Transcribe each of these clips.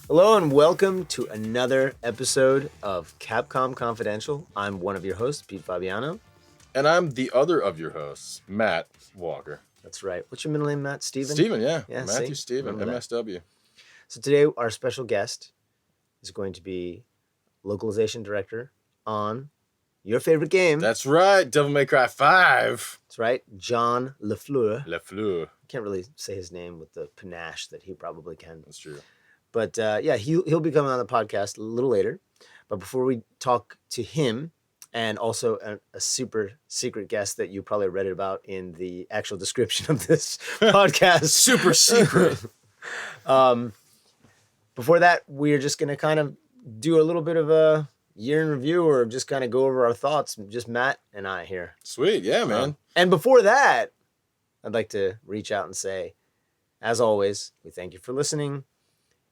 Hello and welcome to another episode of Capcom Confidential. I'm one of your hosts, Pete Fabiano. And I'm the other of your hosts, Matt Walker. That's right. What's your middle name, Matt? Steven? Steven, yeah. Yeah, Matthew see? Steven, Remember that. MSW. So today our special guest is going to be localization director on your favorite game. That's right, Devil May Cry 5. That's right, Jon LeFlore. LeFleur. Can't really say his name with the panache that he probably can. That's true. But yeah, he'll be coming on the podcast a little later. But before we talk to him, and also a super secret guest that you probably read about in the actual description of this podcast. Super secret. Before that, we're just going to kind of do a little bit of a year in review or just kind of go over our thoughts, just Matt and I here. Sweet, yeah, man. And before that, I'd like to reach out and say, as always, we thank you for listening.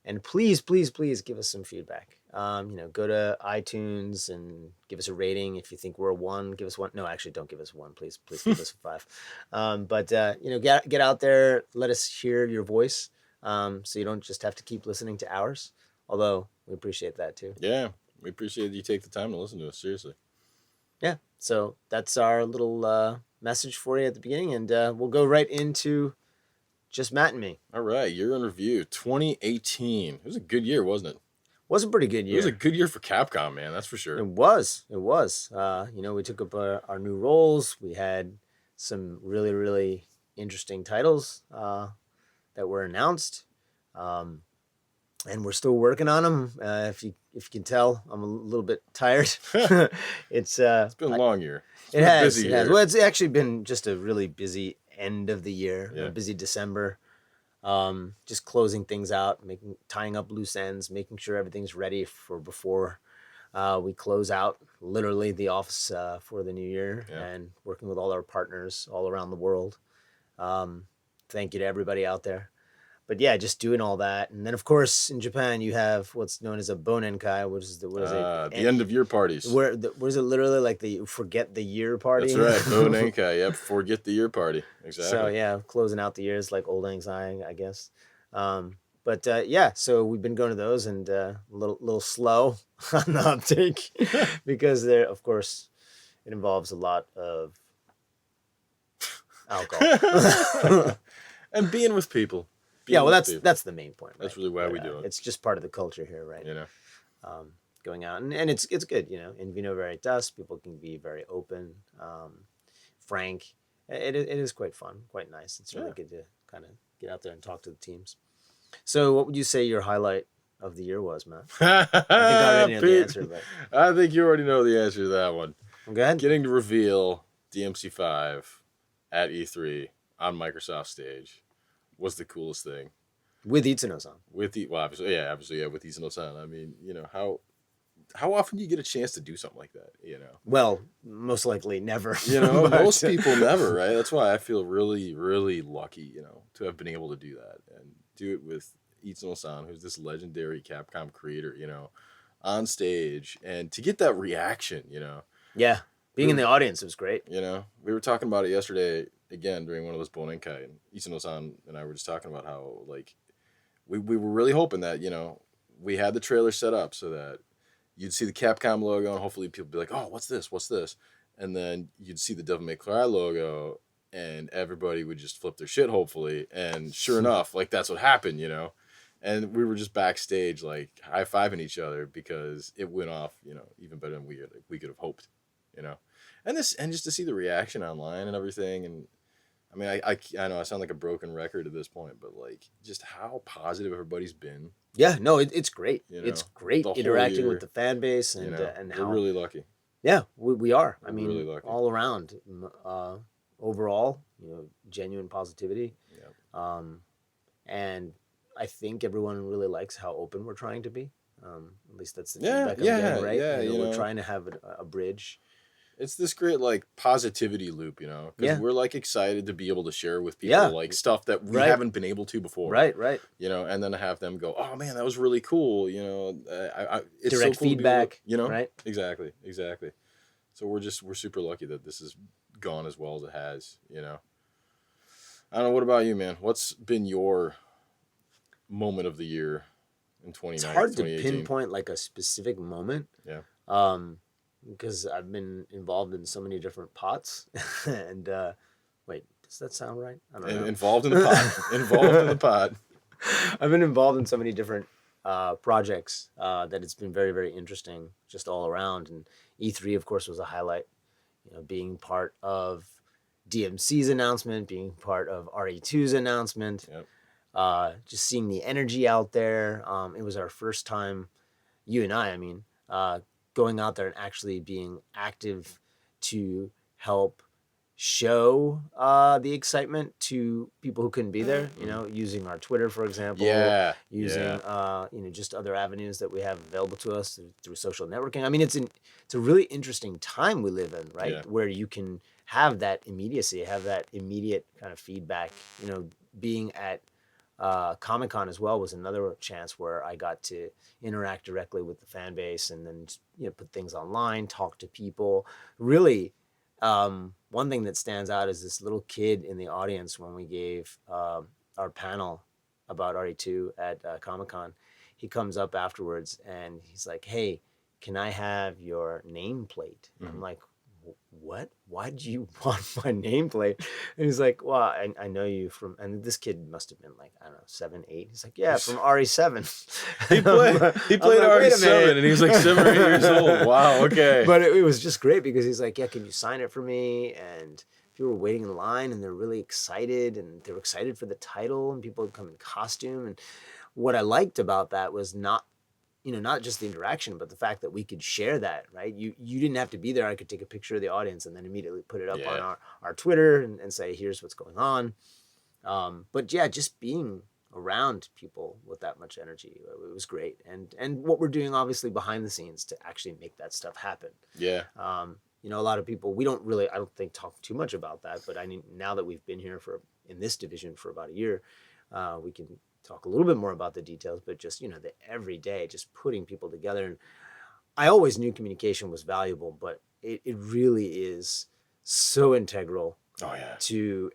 And please, please, please give us some feedback. Go to iTunes and give us a rating. If you think we're a 1, give us 1. No, actually, don't give us 1. Please give us a 5. Get out there. Let us hear your voice, so you don't just have to keep listening to ours. Although we appreciate that too. Yeah, we appreciate you take the time to listen to us. Seriously. Yeah. So that's our little message for you at the beginning, and we'll go right into just Matt and me. All right, year in review, 2018. It was a good year, wasn't it? Was a pretty good year. It was a good year for Capcom, man. That's for sure. It was. We took up our new roles. We had some really, really interesting titles that were announced, and we're still working on them. If you can tell, I'm a little bit tired. It's been a long year. It has. Well, it's actually been just a really busy end of the year. Yeah. A busy December. Just closing things out, tying up loose ends, making sure everything's ready for before we close out literally the office for the new year, and working with all our partners all around the world. Thank you to everybody out there. But yeah, just doing all that. And then, of course, in Japan, you have what's known as a Bonenkai, which is the end of year parties. Where's it literally like the forget the year party? That's right, Bonenkai. Yep, forget the year party. Exactly. So yeah, closing out the years like old anxiety, I guess. So we've been going to those and a little slow on the uptake because there, of course, it involves a lot of alcohol and being with people. That's the main point. Right? That's really why we do it. It's just part of the culture here, right? Going out and it's good. In Vino Veritas, people can be very open, frank. It is quite fun, quite nice. It's really good to kind of get out there and talk to the teams. So, what would you say your highlight of the year was, Matt? I think I already know the answer, but I think you already know the answer to that one. Go ahead. Getting to reveal DMC5 at E3 on Microsoft stage was the coolest thing. With Itsuno-san. Obviously, with Itsuno-san. I mean, how often do you get a chance to do something like that, Well, most likely never. Most people never, right? That's why I feel really, really lucky, to have been able to do that and do it with Itsuno-san, who's this legendary Capcom creator, on stage, and to get that reaction, Yeah, being in the audience was great. We were talking about it yesterday, again, during one of those Bonenkai, and Itsuno-san and I were just talking about how, like, we were really hoping that, we had the trailer set up so that you'd see the Capcom logo and hopefully people would be like, oh, what's this? And then you'd see the Devil May Cry logo and everybody would just flip their shit, hopefully. And sure enough, like, that's what happened, And we were just backstage, like, high-fiving each other because it went off, even better than we could have hoped, And just to see the reaction online and everything. And I mean, I know I sound like a broken record at this point, but like just how positive everybody's been. Yeah, no, it's great. It's great interacting with the fan base and how we're really lucky. Yeah, we are. I mean, really lucky. All around, overall, genuine positivity. Yeah. And I think everyone really likes how open we're trying to be. At least that's the feedback I'm getting, right? Yeah, we're trying to have a bridge. It's this great like positivity loop, because we're like excited to be able to share with people like stuff that we haven't been able to before. Right. And then to have them go, oh man, that was really cool. It's direct so cool feedback. Right? Exactly. So we're super lucky that this has gone as well as it has. I don't know. What about you, man? What's been your moment of the year in It's 2019, hard to 2018. pinpoint like a specific moment. Yeah. Because I've been involved in so many different pots. And wait, does that sound right? I don't know. Involved in the pot. Involved in the pot. I've been involved in so many different projects that it's been very, very interesting just all around. And E3, of course, was a highlight. Being part of DMC's announcement, being part of RE2's announcement, just seeing the energy out there. It was our first time, you and I mean, going out there and actually being active to help show the excitement to people who couldn't be there, using our Twitter, for example, using just other avenues that we have available to us through social networking. I mean, it's a really interesting time we live in, right? Where you can have that immediacy, have that immediate kind of feedback. Being at Comic-Con as well was another chance where I got to interact directly with the fan base, and then put things online, talk to people. Really, one thing that stands out is this little kid in the audience when we gave our panel about RE2 at Comic-Con. He comes up afterwards and he's like, "Hey, can I have your nameplate?" Mm-hmm. I'm like, "What? Why did you want my nameplate?" And he's like, "Well, I know you from," and this kid must have been like, I don't know, 7, 8. He's like, "Yeah, from RE7. He played like, RE7 and he was like 7 or 8 years old. Wow, okay. But it was just great because he's like, "Yeah, can you sign it for me?" And people were waiting in line and they're really excited, and they were excited for the title, and people would come in costume. And what I liked about that was not just the interaction, but the fact that we could share that, right? You didn't have to be there. I could take a picture of the audience and then immediately put it up on our Twitter and say, "Here's what's going on." But yeah, just being around people with that much energy, it was great. And what we're doing obviously behind the scenes to actually make that stuff happen. Yeah. A lot of people, we don't really, I don't think, talk too much about that, but now that we've been here in this division for about a year, we can talk a little bit more about the details, but just, the everyday, just putting people together. And I always knew communication was valuable, but it really is so integral. Oh yeah.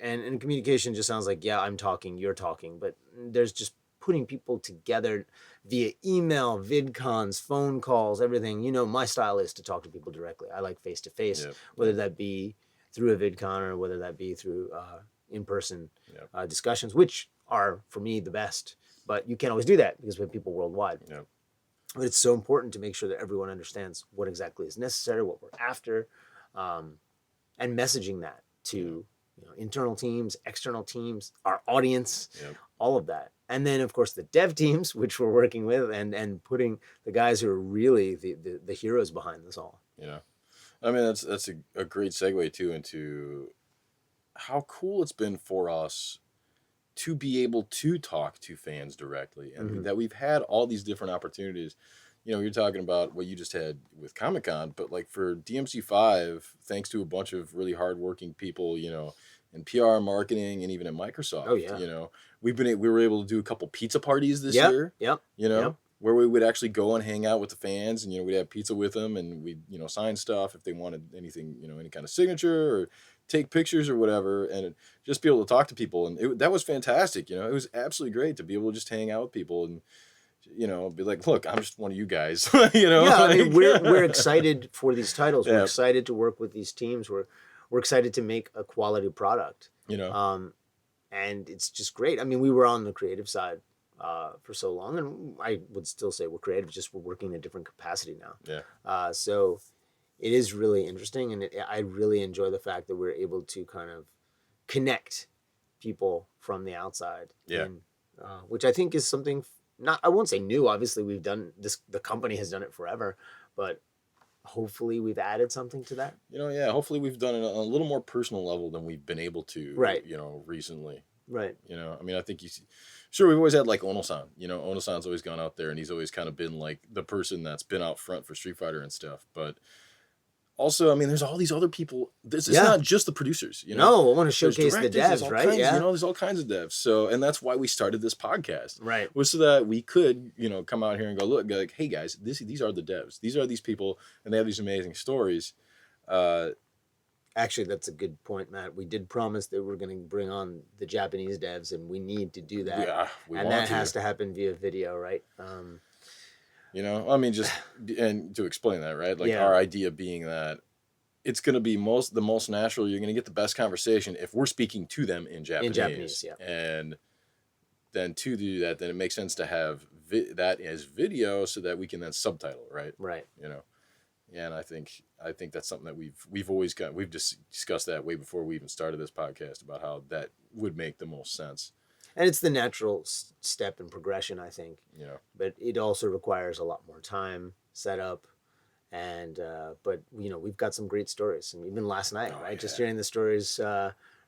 And communication just sounds like, I'm talking, you're talking, but there's just putting people together via email, vidcons, phone calls, everything. My style is to talk to people directly. I like face-to-face, whether that be through a vidcon or whether that be through in-person discussions, which are, for me, the best. But you can't always do that because we have people worldwide. Yep. But it's so important to make sure that everyone understands what exactly is necessary, what we're after, and messaging that to internal teams, external teams, our audience, all of that. And then, of course, the dev teams, which we're working with, and putting the guys who are really the heroes behind this all. I mean, that's a great segue, too, into how cool it's been for us to be able to talk to fans directly, and that we've had all these different opportunities. You're talking about what you just had with Comic-Con, but like for DMC5, thanks to a bunch of really hardworking people, in PR, marketing, and even at Microsoft, we were able to do a couple pizza parties this year. Where we would actually go and hang out with the fans, and we'd have pizza with them, and we'd sign stuff if they wanted anything, any kind of signature or take pictures or whatever, and just be able to talk to people. And that was fantastic. It was absolutely great to be able to just hang out with people and be like, "Look, I'm just one of you guys." I mean, we're excited for these titles. We're excited to work with these teams. We're excited to make a quality product. And it's just great. I mean, we were on the creative side for so long, and I would still say we're creative, just we're working in a different capacity now. So it is really interesting, and I really enjoy the fact that we're able to kind of connect people from the outside. Which I think is something I won't say new. Obviously, we've done this. The company has done it forever, but hopefully we've added something to that. Hopefully we've done it on a little more personal level than we've been able to, recently. Right. I mean, I think sure, we've always had like Ono-san. Ono-san's always gone out there, and he's always kind of been like the person that's been out front for Street Fighter and stuff. But also, I mean, there's all these other people. It's not just the producers. No, I want to showcase the devs, right? There's all kinds of devs. So, and that's why we started this podcast. Right. Was so that we could, come out here and go like, "Hey guys, these are the devs. These are these people, and they have these amazing stories." Actually, that's a good point, Matt. We did promise that we're going to bring on the Japanese devs, and we need to do that. We And want that has to happen via video, right? I mean, just and to explain that, right? Like Yeah. our idea being that it's going to be the most natural. You're going to get the best conversation if we're speaking to them in Japanese. In Japanese, yeah. And then to do that, then it makes sense to have that as video so that we can then subtitle, right? Right. Yeah, and I think that's something that we've always got. We've discussed that way before we even started this podcast about how that would make the most sense. And it's the natural step and progression, I think. But it also requires a lot more time, setup, and but we've got some great stories. And even last night, right? Yeah. Just hearing the stories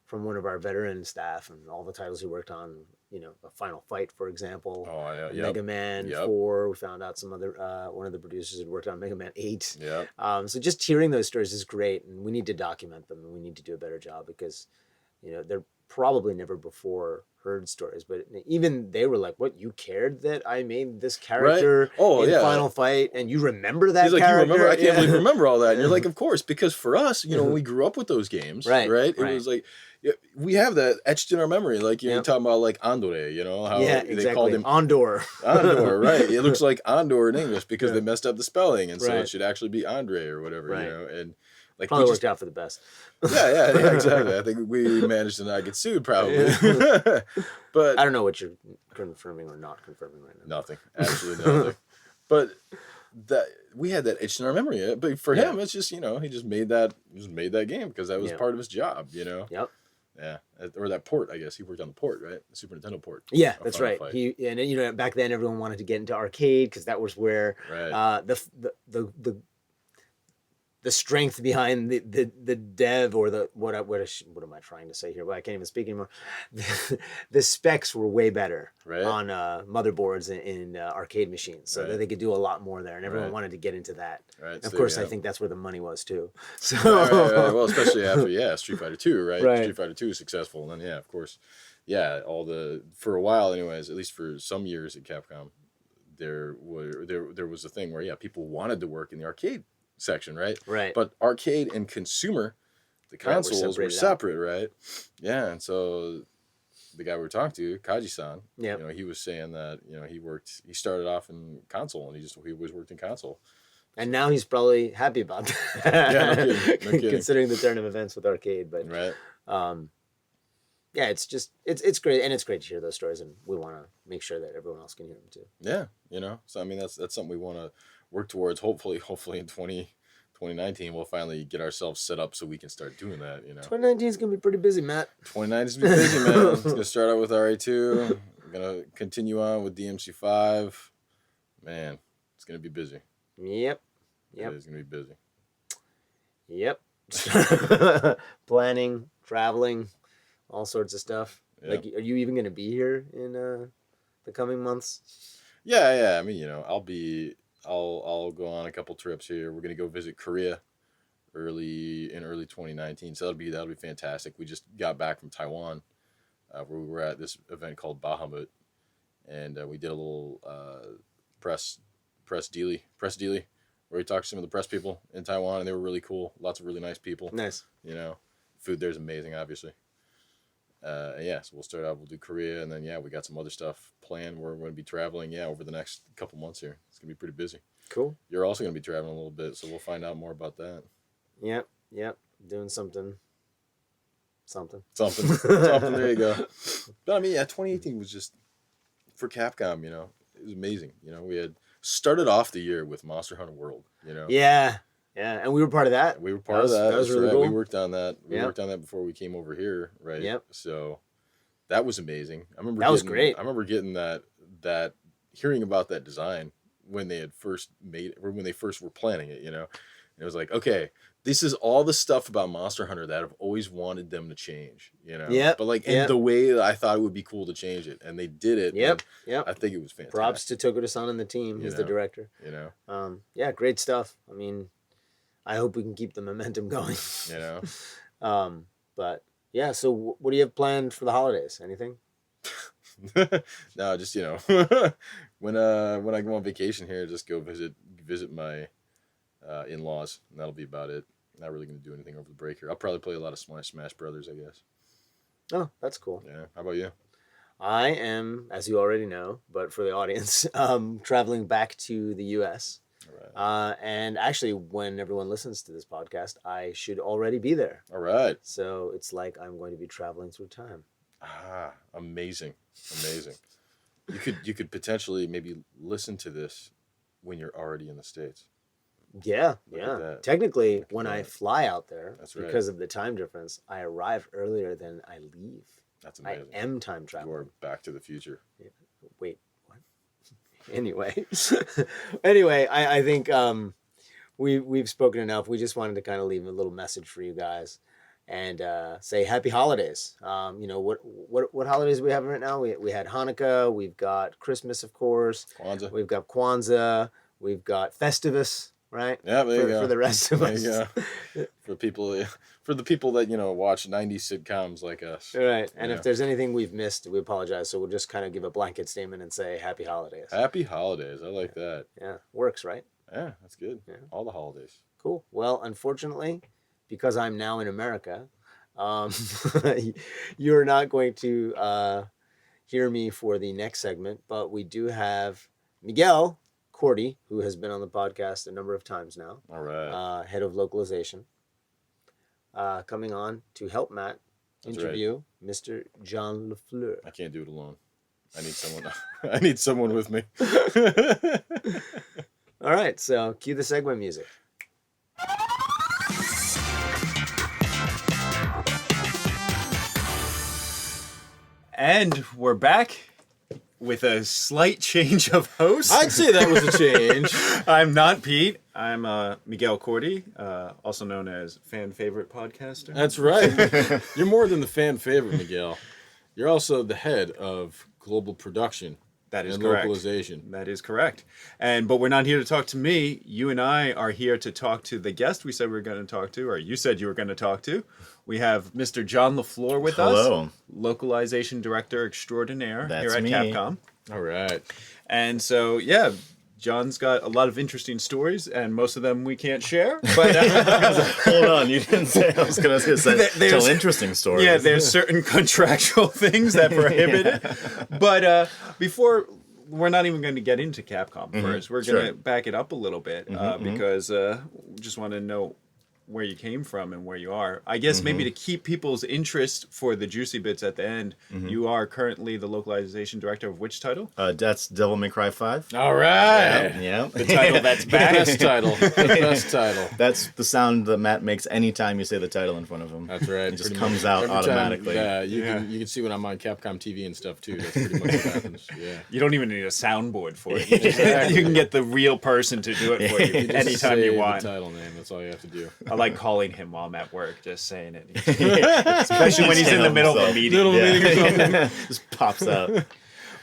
from one of our veteran staff and all the titles he worked on. A Final Fight, for example. Mega Man 4. We found out some other one of the producers had worked on Mega Man 8. Yeah. So just hearing those stories is great, and we need to document them, and we need to do a better job because they're probably never before heard stories, but even they were like, "What, you cared that I made this character in Final Fight, and you remember that He's like, character? You remember? I can't believe you remember all that." And you're like, "Of course," because for us, when we grew up with those games, right? It was like we have that etched in our memory. Like you're talking about, like Andore, how they called him Andor. Andor, right? It looks like Andor in English because they messed up the spelling, and so it should actually be Andre or whatever, and. Like probably worked out for the best. Yeah, exactly. I think we managed to not get sued, probably. But I don't know what you're confirming or not confirming right now. Nothing, absolutely nothing. But that we had that itch in our memory. But for him, it's just he just made that game because that was part of his job. Yep. Yeah, or that port. I guess he worked on the port, right? The Super Nintendo port. Yeah, that's right. And back then everyone wanted to get into arcade because that was where the strength behind the dev or what am I trying to say here? Well, I can't even speak anymore. The specs were way better on motherboards in arcade machines, so that they could do a lot more there, and everyone wanted to get into that. Right. And of course, I think that's where the money was too. So right. Well, especially after Street Fighter 2, right? Street Fighter 2 is successful, and then of course, for a while, anyways, at least for some years at Capcom, there was a thing where people wanted to work in the arcade section, right? But arcade and consumer, the consoles were separate, right? Yeah, and so the guy we were talking to, Kaji-san, he was saying that he started off in console and he always worked in console. And now he's probably happy about that. No kidding. Considering the turn of events with arcade, but it's just it's great, and it's great to hear those stories, and we want to make sure that everyone else can hear them too. Yeah, so I mean that's something we want to work towards. Hopefully in 2019 we'll finally get ourselves set up so we can start doing that. 2019 is gonna be pretty busy, Matt. 2019 is gonna be busy, man. It's gonna start out with RA2. We're gonna continue on with DMC5. Man, it's gonna be busy. Yep. It's gonna be busy. Yep. Planning, traveling, all sorts of stuff. Yep. Like, are you even gonna be here in the coming months? Yeah. I mean, I'll go on a couple trips here. We're gonna go visit Korea early 2019, so that'll be fantastic. We just got back from Taiwan, where we were at this event called Bahamut, and we did a little press dealy, where we talked to some of the press people in Taiwan, and they were really cool. Lots of really nice people. Nice. Food there's amazing, obviously. So we'll start out. We'll do Korea, and then we got some other stuff planned. We're going to be traveling, over the next couple months here. It's going to be pretty busy. Cool. You're also going to be traveling a little bit, so we'll find out more about that. Yep. Doing something. There you go. But I mean, 2018 was just for Capcom. It was amazing. We had started off the year with Monster Hunter World. Yeah, and we were part of that. We were part of that. That was really cool. We worked on that. We worked on that before we came over here, right? Yep. So that was amazing. Was great. I remember getting that hearing about that design when they had first made it, or when they first were planning it. And it was like, okay, this is all the stuff about Monster Hunter that I've always wanted them to change. Yep. But in the way that I thought it would be cool to change it, and they did it. Yep. I think it was fantastic. Props to Tokuda-san and the team. He's the director. Great stuff. I mean, I hope we can keep the momentum going. But yeah, so what do you have planned for the holidays? Anything? No, just when I go on vacation here, just go visit my in-laws, and that'll be about it. not really going to do anything over the break here. I'll probably play a lot of Smash Brothers, I guess. Oh, that's cool. Yeah. How about you? I am, as you already know, but for the audience, traveling back to the U.S. All right. And actually, when everyone listens to this podcast, I should already be there. All right. So it's like I'm going to be traveling through time. Ah, amazing. You could potentially maybe listen to this when you're already in the States. Yeah, Look at yeah. that. Technically, Look at when I that. fly out there, That's right. because of the time difference, I arrive earlier than I leave. That's amazing. I am time You traveling. are Back to the Future. Wait, what? Anyway, I think we've spoken enough. We just wanted to kind of leave a little message for you guys, and say happy holidays. What holidays we have right now? We had Hanukkah. We've got Christmas, of course. Kwanzaa. We've got Kwanzaa. We've got Festivus. Right? Yeah, there you go. For the rest of us. There you go. For the people that watch 90s sitcoms like us. Right. And if there's anything we've missed, we apologize. So we'll just kind of give a blanket statement and say happy holidays. Happy holidays. I like that. Yeah. Works, right? Yeah, that's good. Yeah. All the holidays. Cool. Well, unfortunately, because I'm now in America, you're not going to hear me for the next segment, but we do have Miguel Cordy, who has been on the podcast a number of times now. All right. Head of localization. Coming on to help Matt interview Mr. Jon LeFlore. I can't do it alone. I need someone. I need someone with me. All right, so cue the segue music. And we're back with a slight change of host. I'd say that was a change. I'm not Pete. I'm Miguel Cordy, also known as fan favorite podcaster. That's right. You're more than the fan favorite, Miguel. You're also the head of global production. That is and correct. Localization. That is correct. But we're not here to talk to me. You and I are here to talk to the guest we said we were going to talk to, or you said you were going to talk to. We have Mr. Jon LeFlore with us. Hello. Localization director extraordinaire That's here at me. Capcom. All right. And so, yeah, John's got a lot of interesting stories, and most of them we can't share. But Hold on, you didn't say. I was going to say tell interesting stories. yeah, there's certain contractual things that prohibit it. But before, we're not even going to get into Capcom first. We're going to back it up a little bit because we just want to know where you came from and where you are. I guess maybe to keep people's interest for the juicy bits at the end, you are currently the localization director of which title? That's Devil May Cry 5. All right. Yeah. The title that's back. Best title. The best title. That's the sound that Matt makes anytime you say the title in front of him. That's right. It just Pretty comes much. out Every time, automatically. yeah, you can see when I'm on Capcom TV and stuff too. That's pretty much what happens. Yeah. You don't even need a soundboard for it. You can get the real person to do it for you Just anytime say you want. The title name. That's all you have to do. I like calling him while I'm at work, just saying it. Especially when he's in the middle of a meeting. Just pops out.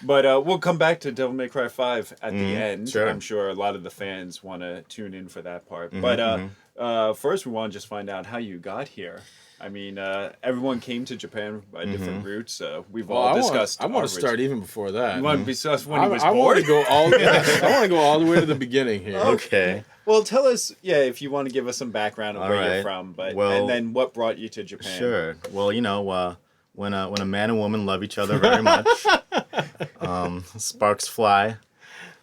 But we'll come back to Devil May Cry 5 at the end. sure. I'm sure a lot of the fans want to tune in for that part. But first, we want to just find out how you got here. I mean, everyone came to Japan by different routes. We've all discussed. I want to start even before that. You want to discuss when he was I born? want to go all. I want to go all the way to the beginning here. Okay. Well, tell us, if you want to give us some background of All where you're right. from, Well, and then what brought you to Japan. Sure. Well, when a man and woman love each other very much, sparks fly.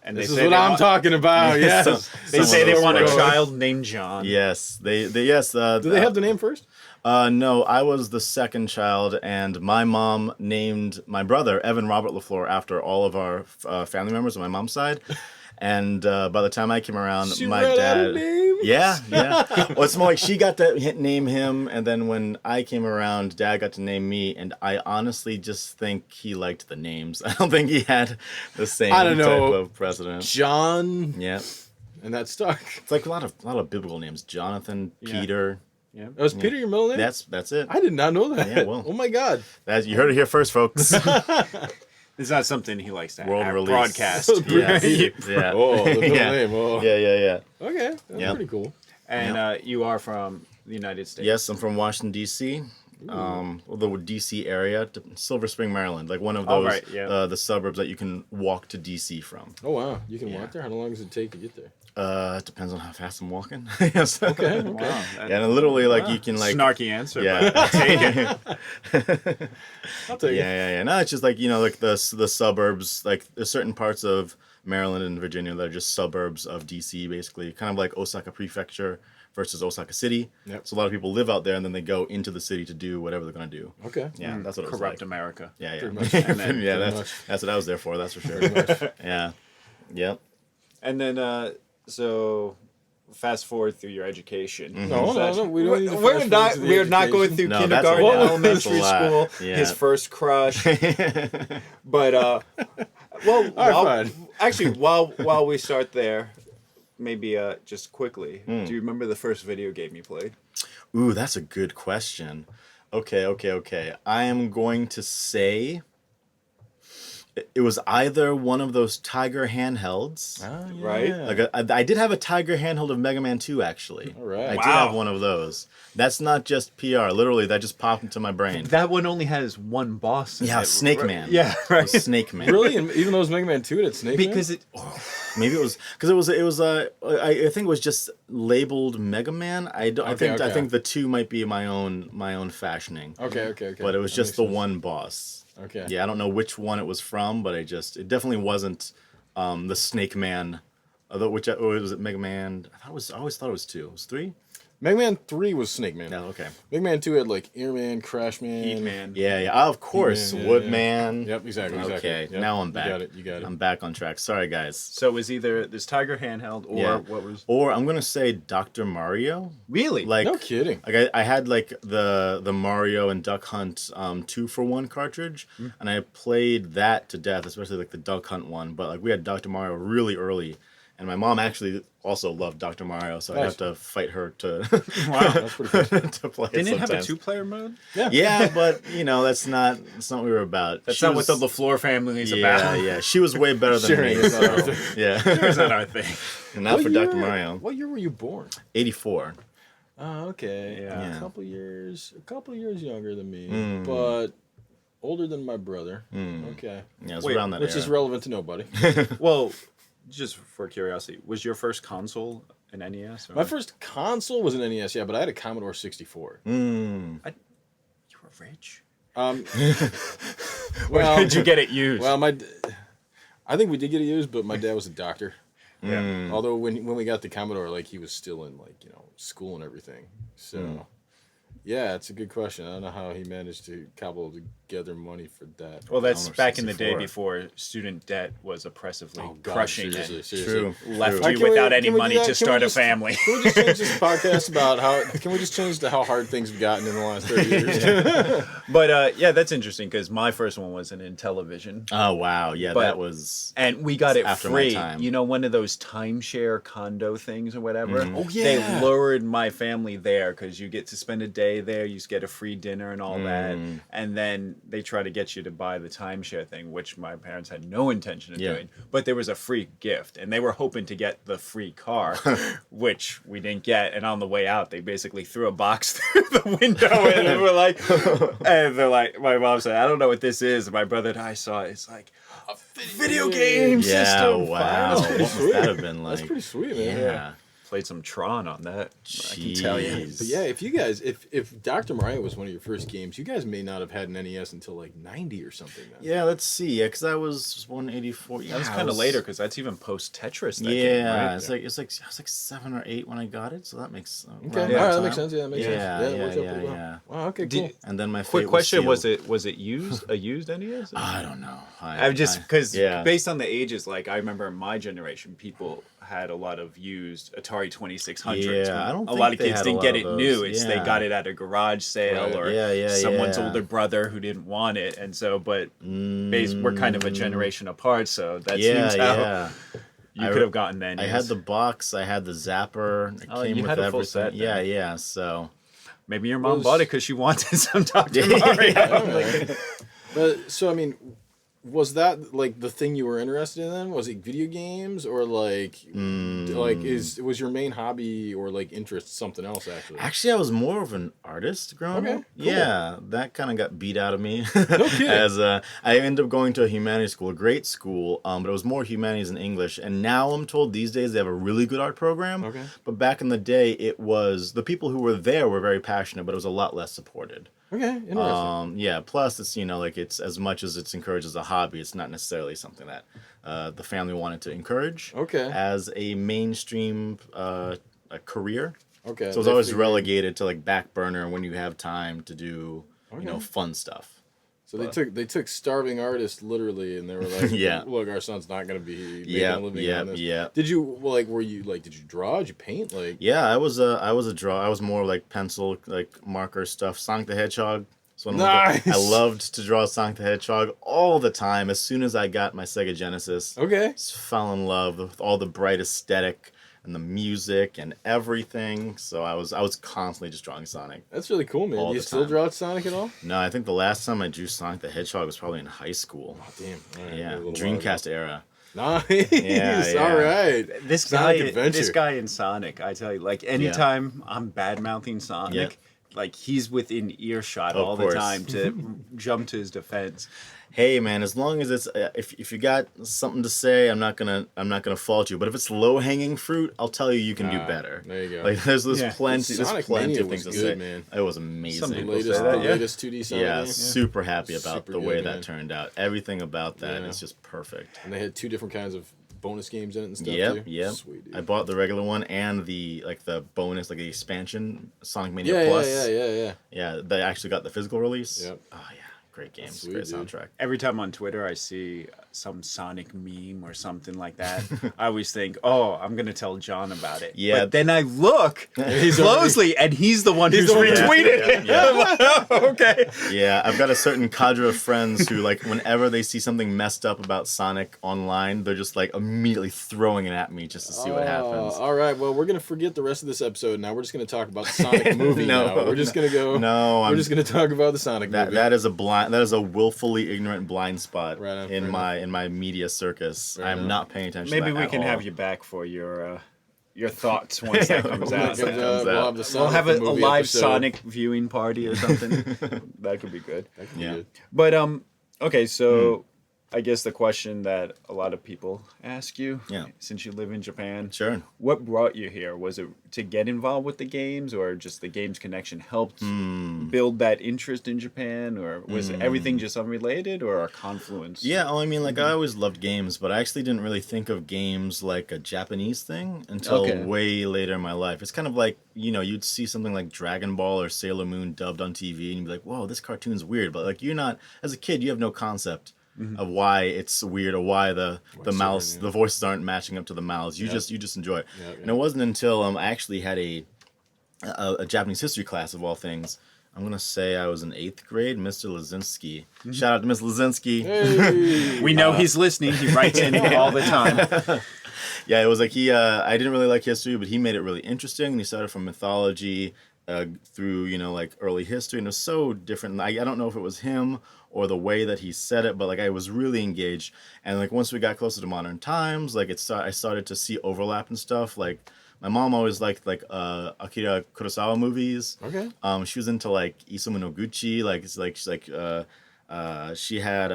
And This they is say what I'm talking about. Yes. They say they want a Sparks. child named John. Yes. Yes. Do they have the name first? No, I was the second child, and my mom named my brother Evan Robert LeFlore after all of our family members on my mom's side. And by the time I came around, She my ran out dad. of names? Yeah. Well, it's more like she got to name him, and then when I came around, Dad got to name me. And I honestly just think he liked the names. I don't think he had the same I don't know. type of precedent. John. Yeah, And that stuck. it's like a lot of biblical names: Jonathan, Peter. Yeah. Was Peter your middle name? That's it. I did not know that. Yeah, well. Oh my God. You heard it here first, folks. It's not something he likes to World release. broadcast. Yes. Yeah. Oh, the middle Yeah. name. Oh. Yeah. Okay. That's Yep. pretty cool. And you are from the United States. Yes, I'm from Washington, D.C. the DC area, to Silver Spring, Maryland, like one of Oh, those right, yeah. the suburbs that you can walk to DC from. Oh wow, you can walk there. How long does it take to get there? It depends on how fast I'm walking. Yes. Okay. Wow. Yeah, and literally, like you can like Snarky answer. yeah, But take it. I'll take it. yeah. No, it's just like like the suburbs. Like there's certain parts of Maryland and Virginia that are just suburbs of DC, basically, kind of like Osaka Prefecture versus Osaka City. Yep. So a lot of people live out there, and then they go into the city to do whatever they're gonna do. Okay. Yeah, that's what it was Corrupt like. America. Yeah, Pretty much. yeah, then- yeah. pretty That's what I was there for. That's for sure. Yeah, yep. And then, so fast forward through your education. No. We don't need to We're fast not. forward to the We're not going education. through No, that's a kindergarten, lot. elementary That's a lot. school, Yeah. his first crush. But well, Fine. actually, while we start there, maybe just quickly, Hmm. do you remember the first video game you played? Ooh, that's a good question. Okay. I am going to say it was either one of those Tiger handhelds. Right? Like I did have a Tiger handheld of Mega Man 2, actually. All right. I did Wow. have one of those. That's not just PR. Literally, that just popped into my brain. That one only has one boss. In Yeah, it, Snake right? Man. Yeah, It right. was Snake Man. Really? And even though it was Mega Man 2, it's Snake Man? Because it. Maybe it was because it was I think it was just labeled Mega Man. I Okay. think the 2 might be my own fashioning. Okay. But it was That just makes the sense. one boss. Okay. Yeah, I don't know which one it was from, but it definitely wasn't the Snake Man. Although was it Mega Man? I always thought it was 2. It was 3? Mega Man 3 was Snake Man. No, okay. Mega Man 2 had like Airman, Crash Man. Heat Man. Yeah, of course, Yeah. Woodman. Yep, exactly. Okay, Yep, now I'm back. You got it. I'm back on track. Sorry, guys. So it was either this Tiger handheld or Yeah. what was. Or I'm gonna say Dr. Mario. Really? Like, No kidding. like I had like the Mario and Duck Hunt 2-for-1 cartridge, and I played that to death, especially like the Duck Hunt one. But like we had Dr. Mario really early, and my mom actually also loved Dr. Mario, so I Nice. have to fight her to Wow. That's pretty cool. to play. Didn't it have a sometimes. 2-player mode? Yeah, but that's not what we were about. That's She not was- what the LeFlore family is yeah, about. yeah. She was way better than Sharing me. is not So, our thing. yeah, It's not our thing. and not What for year- Dr. Mario. What year were you born? 84. Oh, okay. Yeah. A couple years younger than me, Mm. but older than my brother. Mm. Okay. Yeah, it was Wait, around that Which era. is relevant to nobody. Well, just for curiosity, was your first console an NES? Or... My first console was an NES, yeah, but I had a Commodore 64. Mm. You were rich. Um, Where did you get it used? Well, I think we did get it used, but my dad was a doctor. Mm. Although when we got the Commodore, like he was still in school and everything. So, yeah, it's a good question. I don't know how he managed to cobble together money for that. Well, that's Commodore back in the day 64. before student debt was oppressively Oh, God, crushing seriously. it. True. Left True. you Can we- without any can we do money that? to Can we start a just- family. Can we just change this podcast about how? Can we just change to how hard things have gotten in the last 30 years? But yeah, that's interesting because my first one was an Intellivision. Oh wow, yeah, But- that was. And we got it After my free. time. You know, one of those timeshare condo things or whatever. Mhm. Oh, They yeah. lured my family there because you get to spend a day there. You get a free dinner and all that. Mm. And then they try to get you to buy the timeshare thing, which my parents had no intention of Yeah. doing. But there was a free gift, and they were hoping to get the free car, which we didn't get. And on the way out, they basically threw a box through the window, and we're like, and they're like, my mom said, "I don't know what this is." And my brother and I saw it. It's like a video game Yeah, system. wow. That's pretty What sweet. must that have been like? That's pretty sweet, man. Yeah. Played some Tron on that. I can tell you. Jeez. But yeah, if you guys, if Dr. Mario was one of your first games, you guys may not have had an NES until like 90 or something. Then. Yeah, let's see. Yeah, because I was 184. Yeah, That was I kind of later because that's even post Tetris. That Yeah, game, right? it's like I was like 7 or 8 when I got it, so that makes Okay, around all right, that time. makes sense. Yeah, that makes sense. Yeah, it yeah, works out yeah, pretty well. yeah. Wow, okay, Did- cool. And then my Quick fate question: was was it used a used NES? I don't know. I'm just because yeah. based on the ages, like I remember in my generation, people had a lot of used Atari 2600s. Yeah, I don't a think lot of they kids had a didn't lot get of it those. new. It's they Yeah. got it at a garage sale Right. or Yeah, someone's yeah. older brother who didn't want it, and so we're kind of a generation apart. So that yeah, seems how yeah. you I could re- have gotten then. I had the box. I had the zapper. It Oh, came you with had a everything. full set then. Yeah, yeah. So Maybe your mom Was- bought it because she wanted some Dr. Yeah. Mario. But so I mean, was that like the thing you were interested in then? Was it video games or was your main hobby or like interest something else actually? Actually, I was more of an artist growing Okay, up. cool. Yeah, that kind of got beat out of me. No kidding. As I ended up going to a humanities school, a great school, but it was more humanities and English. And now I'm told these days they have a really good art program. Okay. But back in the day, it was the people who were there were very passionate, but it was a lot less supported. Okay, interesting. Yeah. Plus, it's like it's as much as it's encouraged as a hobby, it's not necessarily something that the family wanted to encourage. Okay. As a mainstream a career. Okay. So it's always relegated to like back burner when you have time to do fun stuff. So they took starving artists literally, and they were like, Yeah. Look, our son's not going to be making a living on this. Yeah. Did you were you did you draw? Did you paint? Like Yeah, I was a draw. I was more like pencil, like marker stuff. Sonic the Hedgehog. So nice. I loved to draw Sonic the Hedgehog all the time. As soon as I got my Sega Genesis, okay, just fell in love with all the bright aesthetic and the music and everything. So I was constantly just drawing Sonic. That's really cool, man. All Do you the still time. draw Sonic at all? No, I think the last time I drew Sonic the Hedgehog was probably in high school. Oh, damn. All right, Yeah, a little Dreamcast era. while ago. Nice. Yeah. All right. This Sonic guy, Adventure. this guy in Sonic, I tell you, like anytime I'm bad mouthing Sonic, Yeah. like he's within earshot Of all course. the time to jump to his defense. Hey man, as long as it's if you got something to say, I'm not gonna fault you. But if it's low hanging fruit, I'll tell you can do better. There you go. Like there's Yeah. plenty Sonic of Mania things to was good, say. man. It was amazing. Some The people latest, say that, the yeah. latest 2D Sonic. Yeah, game. super happy about Super the good, way man. that turned out. Everything about that Yeah. is just perfect. And they had 2 different kinds of bonus games in it and stuff Yep, too. yep. Sweet, dude. I bought the regular one and the bonus, like the expansion, Sonic Mania yeah, Plus. yeah. Yeah, they actually got the physical release. Yep. Oh yeah, great games, Sweet, great dude. soundtrack. Every time on Twitter I see some Sonic meme or something like that, I always think, "Oh, I'm gonna tell John about it." Yeah. But then I look closely, and he's the one who's the one who- retweeted it. Yeah. I'm like, "Oh, okay." Yeah, I've got a certain cadre of friends who, like, whenever they see something messed up about Sonic online, they're just, like, immediately throwing it at me just to see what happens. All right, well, we're going to forget the rest of this episode now. We're just going to talk about the Sonic movie now. We're just going to go. No, We're just going to talk about the Sonic movie. that is a willfully ignorant blind spot Right on, in right my media circus. Right I'm on. not paying attention Maybe to that we at can all. have you back for your thoughts once that comes When it out. comes That out, comes we'll out. have the We'll Sonic have the a movie live episode. Sonic viewing party or something. That could be good. That could be Yeah. good. But okay, so I guess the question that a lot of people ask you, Yeah. since you live in Japan, Sure. what brought you here? Was it to get involved with the games, or just the games connection helped build that interest in Japan, or was everything just unrelated, or a confluence? Yeah, well, I mean, like, I always loved games, but I actually didn't really think of games like a Japanese thing until Okay. way later in my life. It's kind of like, you'd see something like Dragon Ball or Sailor Moon dubbed on TV, and you'd be like, whoa, this cartoon's weird. But, like, you're not, as a kid, you have no concept of why it's weird or why the mouths, yeah. the voices aren't matching up to the mouths. You just enjoy it. Yeah, And it wasn't until I actually had a Japanese history class, of all things. I'm going to say I was in 8th grade, Mr. Lazinski. Shout out to Mr. Lazinski. Hey. We know he's listening. He writes in all the time. Yeah, it was like I didn't really like history, but he made it really interesting. And he started from mythology through, like early history. And it was so different. I don't know if it was him or the way that he said it, but like I was really engaged. And like once we got closer to modern times, like I started to see overlap and stuff. Like my mom always liked Akira Kurosawa movies. Okay. She was into like Isamu Noguchi. Like it's like she's like she had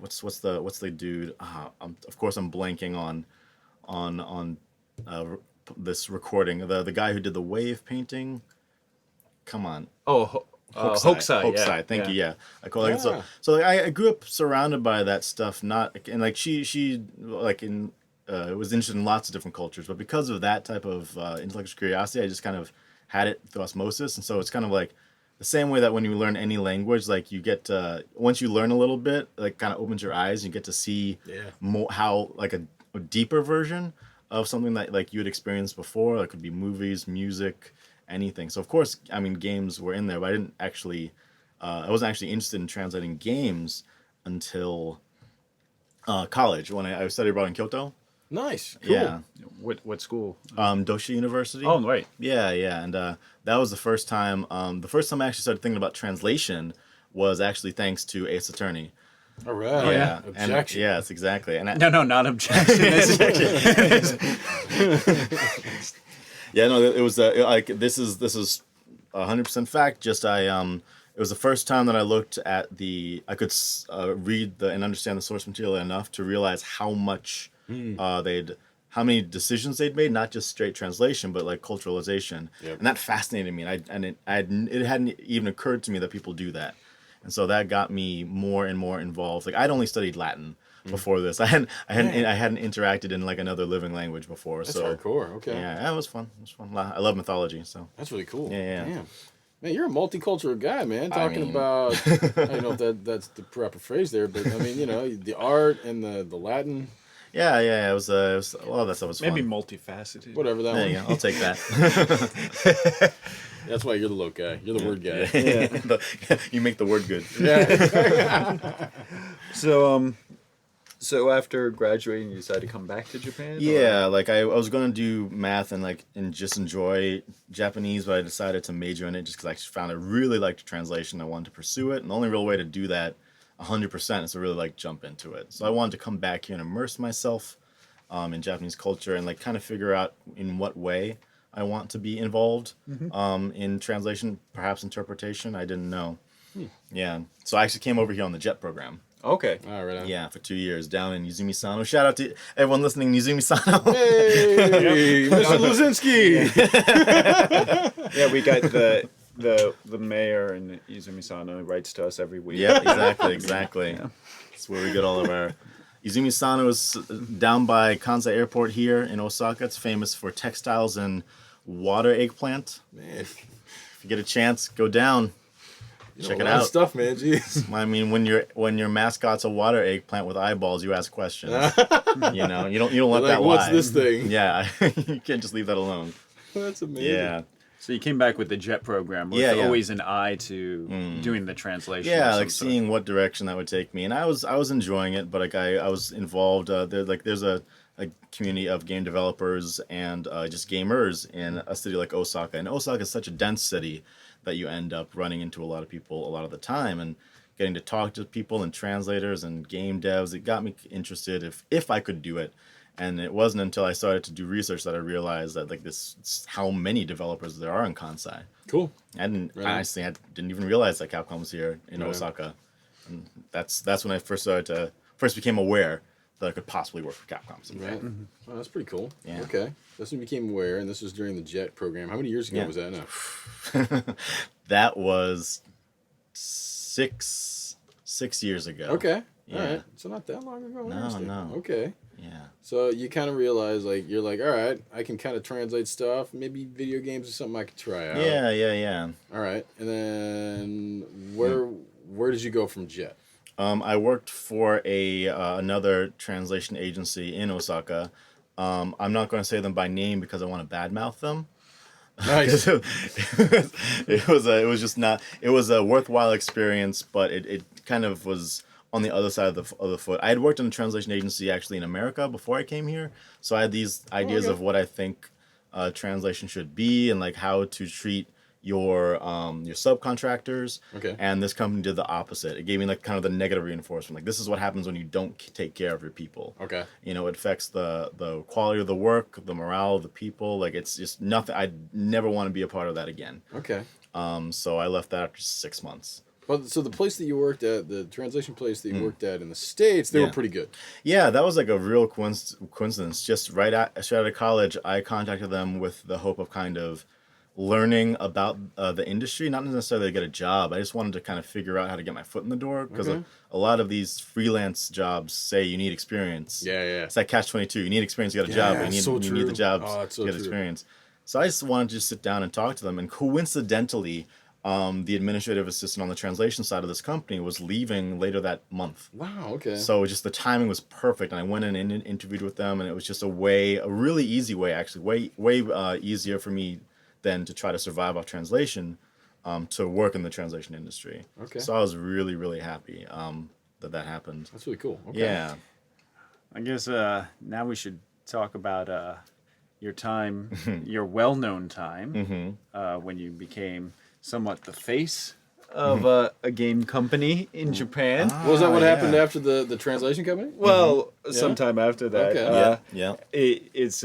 what's the dude? Of course I'm blanking on this recording. The guy who did the wave painting. Come on. Oh, Hokusai. Thank you. Yeah, I call it. So like I grew up surrounded by that stuff. And like she like in was interested in lots of different cultures, but because of that type of intellectual curiosity, I just kind of had it through osmosis. And so it's kind of like the same way that when you learn any language, like you get once you learn a little bit, like kind of opens your eyes. You get to see more how like a deeper version of something that like you had experienced before. That could be movies, music, anything. So of course, I mean, games were in there, but I wasn't actually interested in translating games until college when I studied abroad in Kyoto. Nice. Cool. Yeah, What school? Doshi University. Oh, right. Yeah, and that was the first time. The first time I actually started thinking about translation was actually thanks to Ace Attorney. All right. Oh, Yeah. And Objection. yes, exactly. And No, not objection. yeah, no, it was like this is 100% fact. Just it was the first time that I looked at I could read and understand the source material enough to realize how much how many decisions they'd made, not just straight translation, but like culturalization, Yep. and that fascinated me. And it hadn't even occurred to me that people do that, and so that got me more and more involved. Like I'd only studied Latin before this. I hadn't interacted in like another living language before. That's so hardcore. Okay. yeah, it was fun. It was fun. I love mythology, so That's really cool. Yeah. Damn. Man, you're a multicultural guy, man. I Talking mean- about, I don't know if that's the proper phrase there, but I mean, the art and the Latin, yeah. It was a lot of that stuff was Maybe fun. multifaceted. whatever that There one. you go. I'll take that. That's why you're the loc guy. You're the word guy. You make the word good. Yeah. So after graduating, you decided to come back to Japan? Yeah, like I was gonna do math and just enjoy Japanese, but I decided to major in it just because I found I really liked translation. I wanted to pursue it, and the only real way to do that 100% is to really like jump into it. So I wanted to come back here and immerse myself in Japanese culture and like kind of figure out in what way I want to be involved in translation, perhaps interpretation. I didn't know. Yeah, so I actually came over here on the JET program. Okay. All right. Yeah, for 2 years down in Izumi Sano. Shout out to everyone listening, Izumi Sano. Hey, Mr. Luzinski. Yeah, we got the mayor and Izumi Sano writes to us every week. Yeah, exactly. Yeah. That's where we get all of our. Izumi Sano is down by Kansai Airport here in Osaka. It's famous for textiles and water eggplant. Man, If you get a chance, go down. Check a it lot of out. stuff, man. Jeez. I mean, when your mascot's a water eggplant with eyeballs, you ask questions. You don't let Like, that what's lie. this thing? Yeah, you can't just leave that alone. That's amazing. Yeah. So you came back with the JET program with Yeah. always an eye to doing the translation. of Yeah, some like sort. seeing what direction that would take me, and I was enjoying it, but like I was involved. There's a community of game developers and just gamers in a city like Osaka, and Osaka is such a dense city that you end up running into a lot of people a lot of the time, and getting to talk to people and translators and game devs. It got me interested if I could do it. And it wasn't until I started to do research that I realized that like this how many developers there are in Kansai. Cool. I honestly didn't even realize that Capcom was here in Right. Osaka, and that's when I first became aware that I could possibly work for Capcom someday. Right. Oh, that's pretty cool. Yeah. Okay. That's when you became aware, and this was during the JET program. How many years ago Yeah. was that now? That was six years ago. Okay. Yeah. All right. So not that long ago. No, Interesting. no. Okay. Yeah. So you kind of realize, like, you're like, all right, I can kind of translate stuff. Maybe video games is something I could try out. Yeah. All right. And then where did you go from JET? I worked for another translation agency in Osaka. I'm not going to say them by name because I want to badmouth them. Nice. It was just not. It was a worthwhile experience, but it kind of was on the other side of the foot. I had worked in a translation agency actually in America before I came here, so I had these ideas okay. of what I think translation should be and like how to treat your subcontractors. Okay. And this company did the opposite. It gave me like kind of the negative reinforcement. Like this is what happens when you don't take care of your people. Okay. You know, it affects the quality of the work, the morale of the people. Like it's just nothing. I never want to be a part of that again. Okay. So I left that after 6 months. Well, so the place that you worked at, the translation place that you worked at in the States, they were Yeah. pretty good. Yeah, that was like a real coincidence. Just straight out of college, I contacted them with the hope of kind of learning about the industry, not necessarily to get a job. I just wanted to kind of figure out how to get my foot in the door because Okay. a lot of these freelance jobs say you need experience. Yeah. It's like catch-22. You need experience to get a job. But you so need true. the job Oh, it's to so get true. experience. So I just wanted to just sit down and talk to them. And coincidentally, the administrative assistant on the translation side of this company was leaving later that month. Wow. Okay. So just the timing was perfect, and I went in and interviewed with them, and it was just a really easy way, actually, way easier for me than to try to survive off translation, to work in the translation industry. Okay. So I was really, really happy that happened. That's really cool. Okay. Yeah. I guess now we should talk about your time, your well-known time, when you became somewhat the face of a game company in Japan. Was that what yeah. happened after the translation company? Well, sometime after that, Okay. Yeah. it's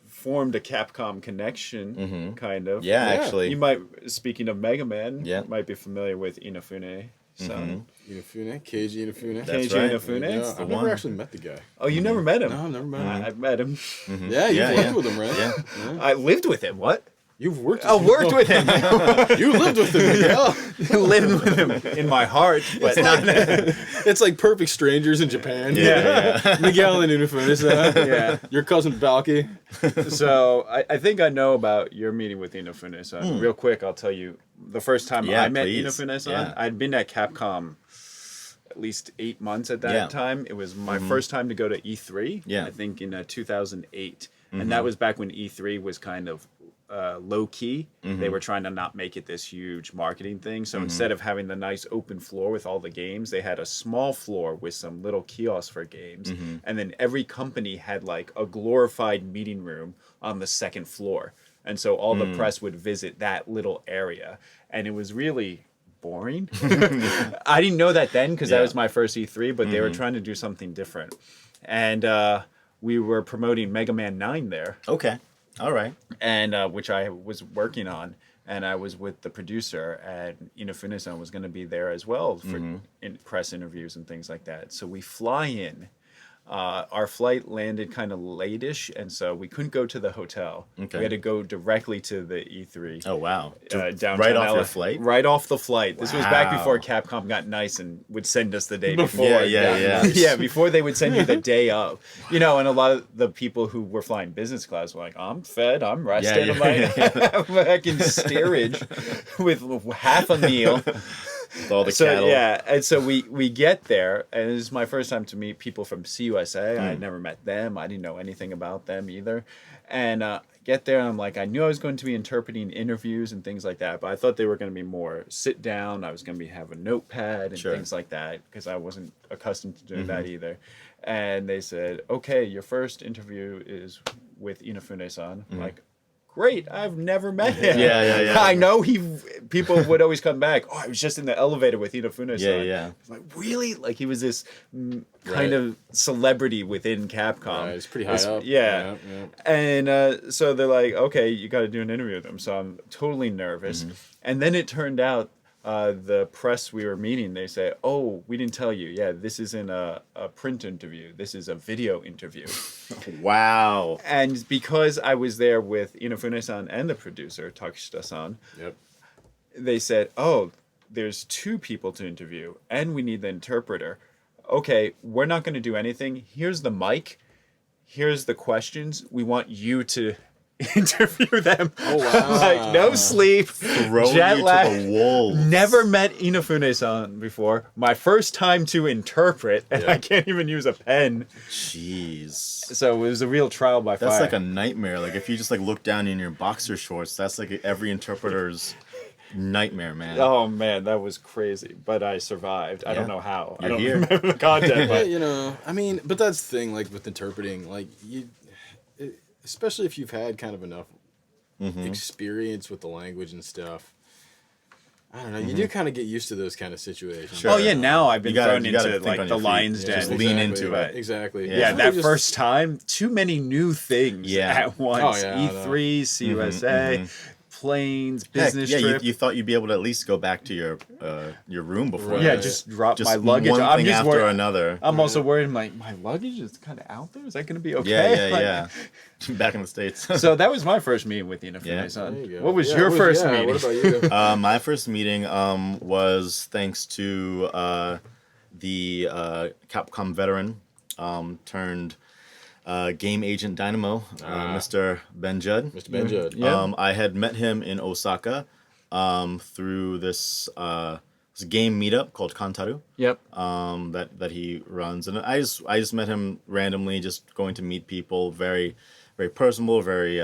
formed a Capcom connection, kind of. Yeah, Yeah. actually. You might, speaking of Mega Man, Yeah. might be familiar with Inafune. Inafune, Keiji Inafune. That's Keiji right. Inafune? Yeah, That's I've the never one. actually met the guy. Oh, you never met him? No, I've never met him. I've met him. Yeah, you've Yeah, worked with him, right? Yeah. I lived with him. What? You've worked with I him. worked with him. You lived with him, Miguel. Lived with him in my heart, but not. It's like perfect strangers in Japan. Yeah. Miguel and Inafune. Yeah. Your cousin Balky. So I think I know about your meeting with Inafune-san. Real quick, I'll tell you. The first time Yeah, I met please. Inafune-san, Yeah. I'd been at Capcom at least 8 months at that Yeah. time. It was my first time to go to E3. Yeah. I think in 2008, and that was back when E3 was kind of low key. They were trying to not make it this huge marketing thing. So instead of having the nice open floor with all the games, they had a small floor with some little kiosks for games. And then every company had like a glorified meeting room on the second floor. And so all the press would visit that little area. And it was really boring. I didn't know that then because that Yeah. was my first E3, but they were trying to do something different. And we were promoting Mega Man 9 there. Okay. All right. And which I was working on, and I was with the producer, and Inafune-san was going to be there as well for press interviews and things like that. So we fly in. Our flight landed kind of late-ish, and so we couldn't go to the hotel. Okay. We had to go directly to the E3. Oh, wow. Downtown Right off LA. your flight? Right off the flight. This was back Wow. before Capcom got nice and would send us the day before. Yeah. Yeah, before they would send you the day of. You know, and a lot of the people who were flying business class were like, I'm fed, I'm rested. Yeah, I'm like, back in steerage with half a meal. With all the So cattle. yeah, and so we get there, and this is my first time to meet people from CUSA. I had never met them. I didn't know anything about them either. And get there, and I'm like, I knew I was going to be interpreting interviews and things like that, but I thought they were going to be more sit down. I was going to be have a notepad and Sure. things like that because I wasn't accustomed to doing that either. And they said, okay, your first interview is with Inafune-san. I'm like, great, I've never met him. Yeah. I know people would always come back. Oh, I was just in the elevator with Inafune-san. Yeah. I'm like, really? Like he was this kind Right. of celebrity within Capcom. It's pretty high up. Yeah. And so they're like, okay, you got to do an interview with them. So I'm totally nervous. And then it turned out the press we were meeting, they say, oh, we didn't tell you. Yeah, this isn't a print interview. This is a video interview. Wow. And because I was there with Inafune-san and the producer, Takeshita-san, Yep. they said, oh, there's 2 people to interview and we need the interpreter. Okay, we're not going to do anything. Here's the mic. Here's the questions. We want you to interview them. Oh, wow. Like, no sleep, Throw jet you lag. to the wolves. Never met Inafune-san before. My first time to interpret, and I can't even use a pen. Jeez. So it was a real trial by fire. That's like a nightmare. Like if you just like look down in your boxer shorts, that's like every interpreter's nightmare, man. Oh man, that was crazy. But I survived. I don't know how. I You're don't here. remember the content. Yeah, But you know, I mean, but that's the thing, like with interpreting, like especially if you've had kind of enough experience with the language and stuff. I don't know. You do kind of get used to those kind of situations. Sure. oh yeah, now I've been You gotta- thrown you gotta into think like on the your feet. lion's Yeah, den. just lean into right, it. Exactly. Yeah, You that just- first time, too many new things Yeah. at once. Oh, yeah, I know. E3, CUSA, planes, business Heck, trip. you thought you'd be able to at least go back to your room before. Right. yeah, Yeah. just drop Just my luggage. one I'm thing just after worried. another. I'm also worried. Like my luggage is kind of out there. Is that going to be okay? Like, Yeah. Back in the States. So that was my first meeting with Inafune Yeah. son. There you go. What was Yeah, your first yeah, meeting? What about you? My first meeting was thanks to the Capcom veteran turned game agent Dynamo, Mr. Ben Judd. Mr. Ben Judd. Yeah. I had met him in Osaka through this game meetup called Kantaru Yep. that he runs, and I just met him randomly, just going to meet people. Very, very personable, very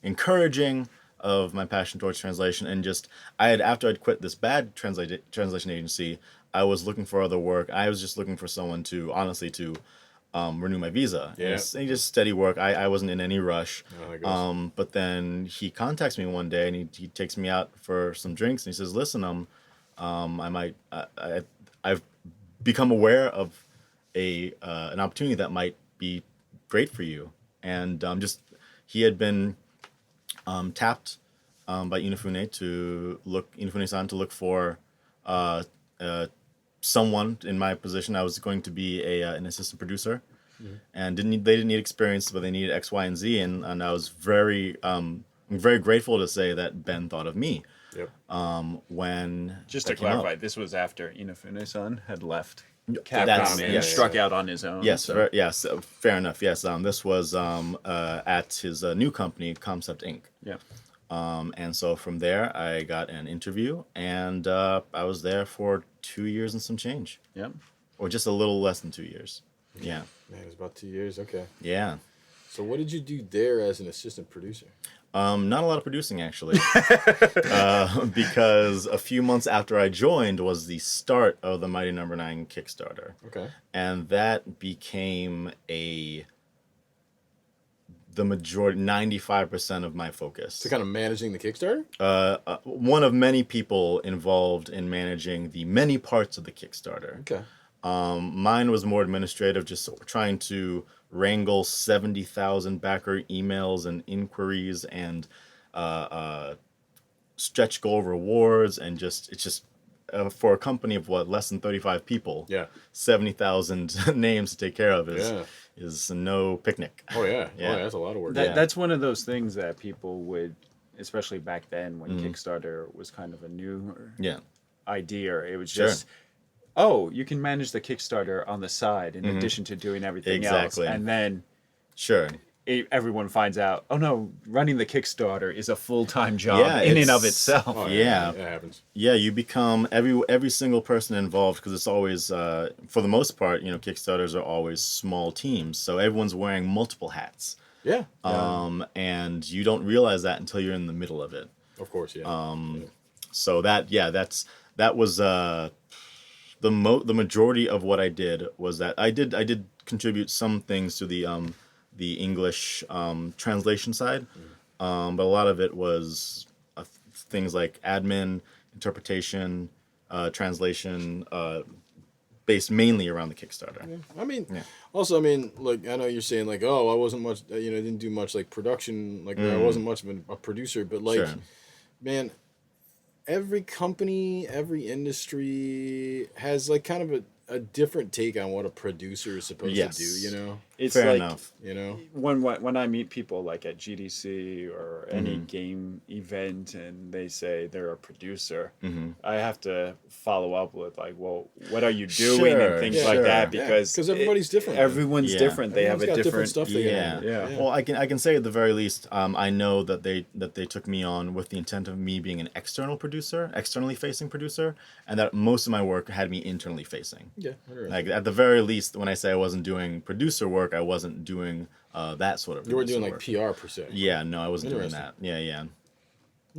encouraging of my passion towards translation, and just after I'd quit this bad translation agency, I was looking for other work. I was just looking for someone to honestly renew my visa. Yeah. And it's just steady work. I wasn't in any rush. Oh, that goes. But then he contacts me one day and he takes me out for some drinks and he says, listen, I've become aware of an opportunity that might be great for you, and just he had been tapped by Inafune-san to look for uh, someone in my position. I was going to be an assistant producer, and they didn't need experience, but they needed X, Y, and Z, and I was I'm very grateful to say that Ben thought of me. Yep. When Just that to came up. clarify, this was after Inafune-san had left That's- Capcom and yes. struck out on his own. Yes, so. yes, fair enough. Yes, this was at his new company, Concept Inc. Yeah. And so from there, I got an interview, and I was there for 2 years and some change, Yeah. or just a little less than 2 years. Yeah, Man, it was about 2 years. Okay. yeah. So what did you do there as an assistant producer? Not a lot of producing actually, because a few months after I joined was the start of the Mighty Number 9 Kickstarter, Okay. and that became the majority, 95% of my focus. So kind of managing the Kickstarter? One of many people involved in managing the many parts of the Kickstarter. Okay. Mine was more administrative, just trying to wrangle 70,000 backer emails and inquiries and stretch goal rewards, and it's just for a company of less than 35 people. Yeah. 70,000 names to take care of Yeah. is no picnic. Oh yeah. Yeah. Oh, yeah, that's a lot of work. That, Yeah. That's one of those things that people would, especially back then when Mm-hmm. Kickstarter was kind of a new Yeah. idea. It was Sure. just, oh, you can manage the Kickstarter on the side in addition to doing everything Exactly. else. And then Sure. everyone finds out, oh no, running the Kickstarter is a full-time job Yeah, in and it's- of itself. Oh, Yeah. It happens. Yeah, you become every single person involved, because it's always for the most part, Kickstarters are always small teams, so everyone's wearing multiple hats. Yeah. And you don't realize that until you're in the middle of it. Of course, yeah. So that was the majority of what I did was that I did contribute some things to the English translation side, but a lot of it was things like admin, interpretation, translation, based mainly around the Kickstarter. I mean, Yeah. also, I mean, like, I know you're saying, like, oh, I wasn't much, I didn't do much, like, production, like, I wasn't much of a producer, but, like, Sure. man, every company, every industry has, like, kind of a different take on what a producer is supposed Yes. to do, It's Fair like enough. when I meet people like at GDC or any game event and they say they're a producer, I have to follow up with like, well, what are you doing Sure, and things yeah, like sure. that Yeah, because 'cause everybody's different, man. Everyone's Yeah. different. They have Everyone's a got different stuff they Yeah. gotta do. Yeah. Well, I can say at the very least, I know that they took me on with the intent of me being an externally facing producer, and that most of my work had me internally facing. Yeah. Interesting. Like at the very least, when I say I wasn't doing producer work, I wasn't doing that sort of. You weren't doing, producer like, work. PR per se. Yeah, no, I wasn't doing Interesting. that. Yeah.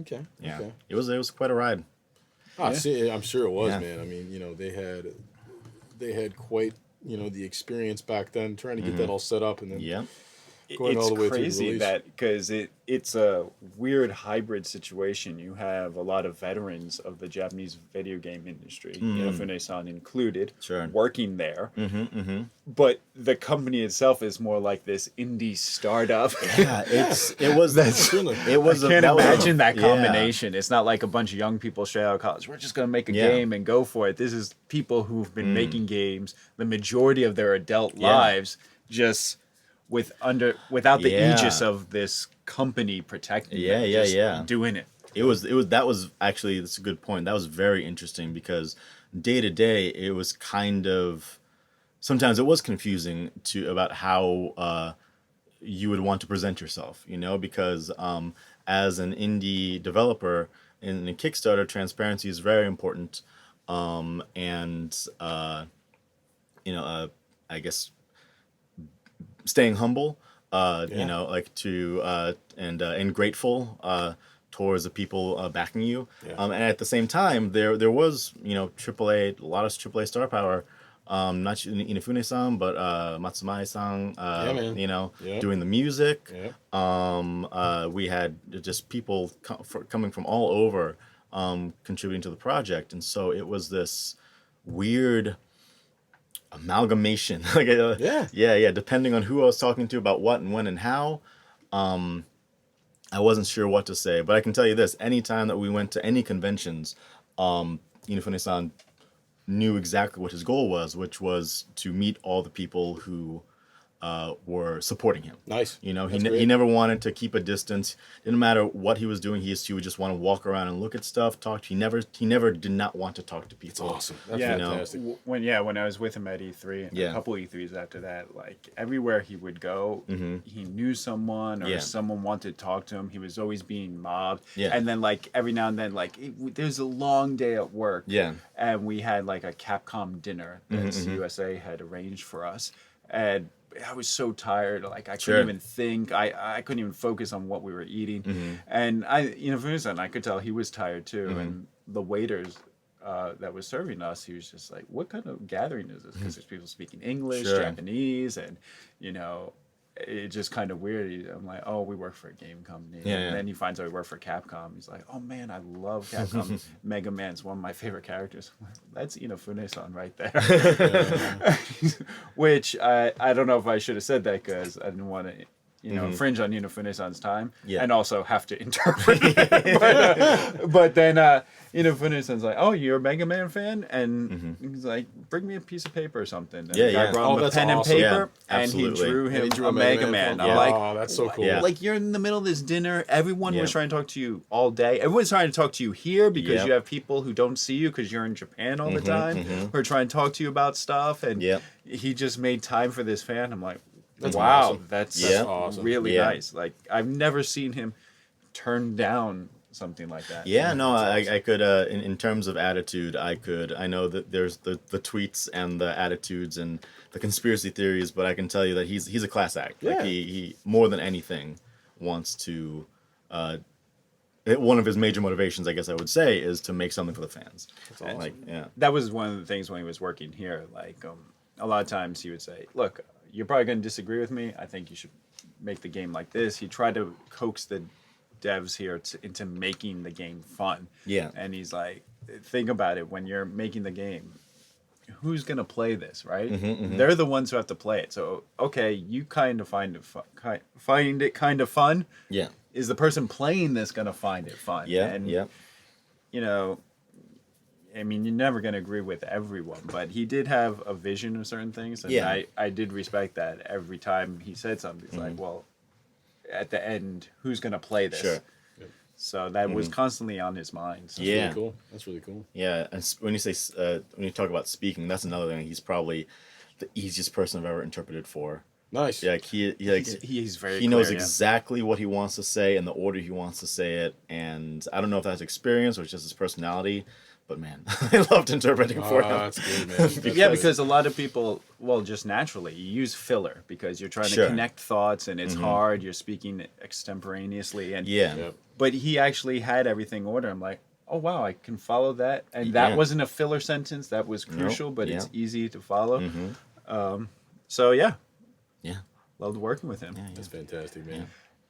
Okay. Yeah. Okay. It was quite a ride. Ah, see, I'm sure it was, Yeah. man. I mean, they had quite, the experience back then trying to get that all set up and then Yeah. going It's all the way through the crazy release. that because it's a weird hybrid situation. You have a lot of veterans of the Japanese video game industry, Inafune-san included, Sure. working there. But the company itself is more like this indie startup. Yeah, it was Certainly. it was I can't that was a- imagine that yeah. combination. It's not like a bunch of young people straight out of college. We're just going to make a Yeah. game and go for it. This is people who've been making games the majority of their adult Yeah. lives, just without the Yeah. aegis of this company protecting them, Yeah, just yeah. doing it. That was actually, that's a good point. That was very interesting because day to day it was kind of, sometimes it was confusing about how you would want to present yourself, because as an indie developer in a Kickstarter, transparency is very important, and I guess staying humble, like and grateful towards the people backing you. Yeah. And at the same time, there was AAA, a lot of AAA star power. Not Inafune-san, but Matsumae-san. man. Yeah. Doing the music. Yeah. We had just people coming from all over contributing to the project, and so it was this weird amalgamation. Yeah. Depending on who I was talking to about what and when and how, I wasn't sure what to say. But I can tell you this: anytime that we went to any conventions, Inafune-san knew exactly what his goal was, which was to meet all the people who were supporting him. Nice. He That's great. he never wanted to keep a distance. Didn't matter what he was doing. He would just want to walk around and look at stuff, talk. He never did not want to talk to people. That's awesome. That's Yeah. fantastic. When I was with him at E3 and a couple E3s after that, like everywhere he would go, he knew someone or someone wanted to talk to him. He was always being mobbed. Yeah. And then like every now and then, like there's a long day at work. Yeah. And we had like a Capcom dinner that USA had arranged for us, and I was so tired, like I couldn't even think. I couldn't even focus on what we were eating, and I could tell he was tired too. And the waiters that was serving us, he was just like, "What kind of gathering is this?" Because there's people speaking English, Japanese, and it's just kind of weird. I'm like, "Oh, we work for a game company." And then he finds out we work for Capcom. He's like, "Oh man, I love Capcom. Mega Man's one of my favorite characters." That's Inafune-san right there. Which I don't know if I should have said that because I didn't want to infringe on Inafune-san's time and also have to interpret it. But then Inafune-san's like, "Oh, you're a Mega Man fan?" And he's like, "Bring me a piece of paper or something." And the guy brought him a pen and paper, and he drew him a Mega Man. I'm like, "Oh, that's so cool." Like, you're in the middle of this dinner. Everyone was trying to talk to you all day. Everyone's trying to talk to you here because you have people who don't see you because you're in Japan all the time who are trying to talk to you about stuff. And he just made time for this fan. I'm like, That's wow, awesome. that's awesome. really nice. Like, I've never seen him turn down something like that. Yeah, no, I could, in terms of attitude, I know that there's the tweets and the attitudes and the conspiracy theories, but I can tell you that he's a class act. Like, he more than anything wants to, one of his major motivations, I guess I would say, is to make something for the fans. That's awesome. Like, that was one of the things when he was working here. Like, a lot of times he would say, "Look, you're probably going to disagree with me. I think you should make the game like this." He tried to coax the devs here into making the game fun. Yeah. And he's like, think about it. When you're making the game, who's going to play this, right? They're the ones who have to play it. So, okay, you kind of find it kind of fun. Yeah. Is the person playing this going to find it fun? Yeah. And, yeah. I mean, you're never going to agree with everyone, but he did have a vision of certain things, and I did respect that. Every time he said something, it's like, well, at the end, who's going to play this? Sure. So that was constantly on his mind. So. That's really cool. That's really cool. Yeah, and when you talk about speaking, that's another thing. He's probably the easiest person I've ever interpreted for. Nice. Yeah, he's very. He knows exactly what he wants to say and the order he wants to say it, and I don't know if that's experience or just his personality. But man, I loved interpreting for him. That's good, man. Because a lot of people, well, just naturally, you use filler because you're trying to connect thoughts and it's hard. You're speaking extemporaneously, and but he actually had everything ordered. I'm like, oh wow, I can follow that, and that wasn't a filler sentence. That was crucial, but it's easy to follow. So yeah, loved working with him. That's fantastic, man.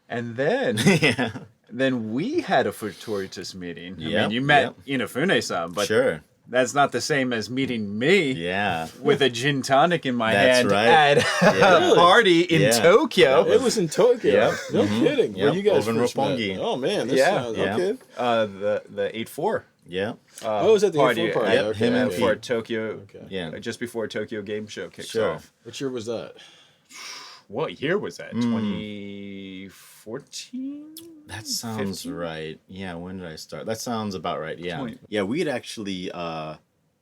And then, then we had a fortuitous meeting. I mean, you met Inafune-san, but that's not the same as meeting me. Yeah. With a gin tonic in my hand right. at a party in Tokyo. It was in Tokyo. No kidding. Where you guys over in first met? Roppongi. Oh man. Okay. The 8-4. Yeah. I was at the party. A4 party. Yep, Okay. him and For Pete. Tokyo. Okay. Yeah. Just before Tokyo Game Show kicks Sure. off. What year was that? What year was that? 2014? That sounds 15? right. Yeah, when did I start? That sounds about right. Yeah. 20. Yeah, we had actually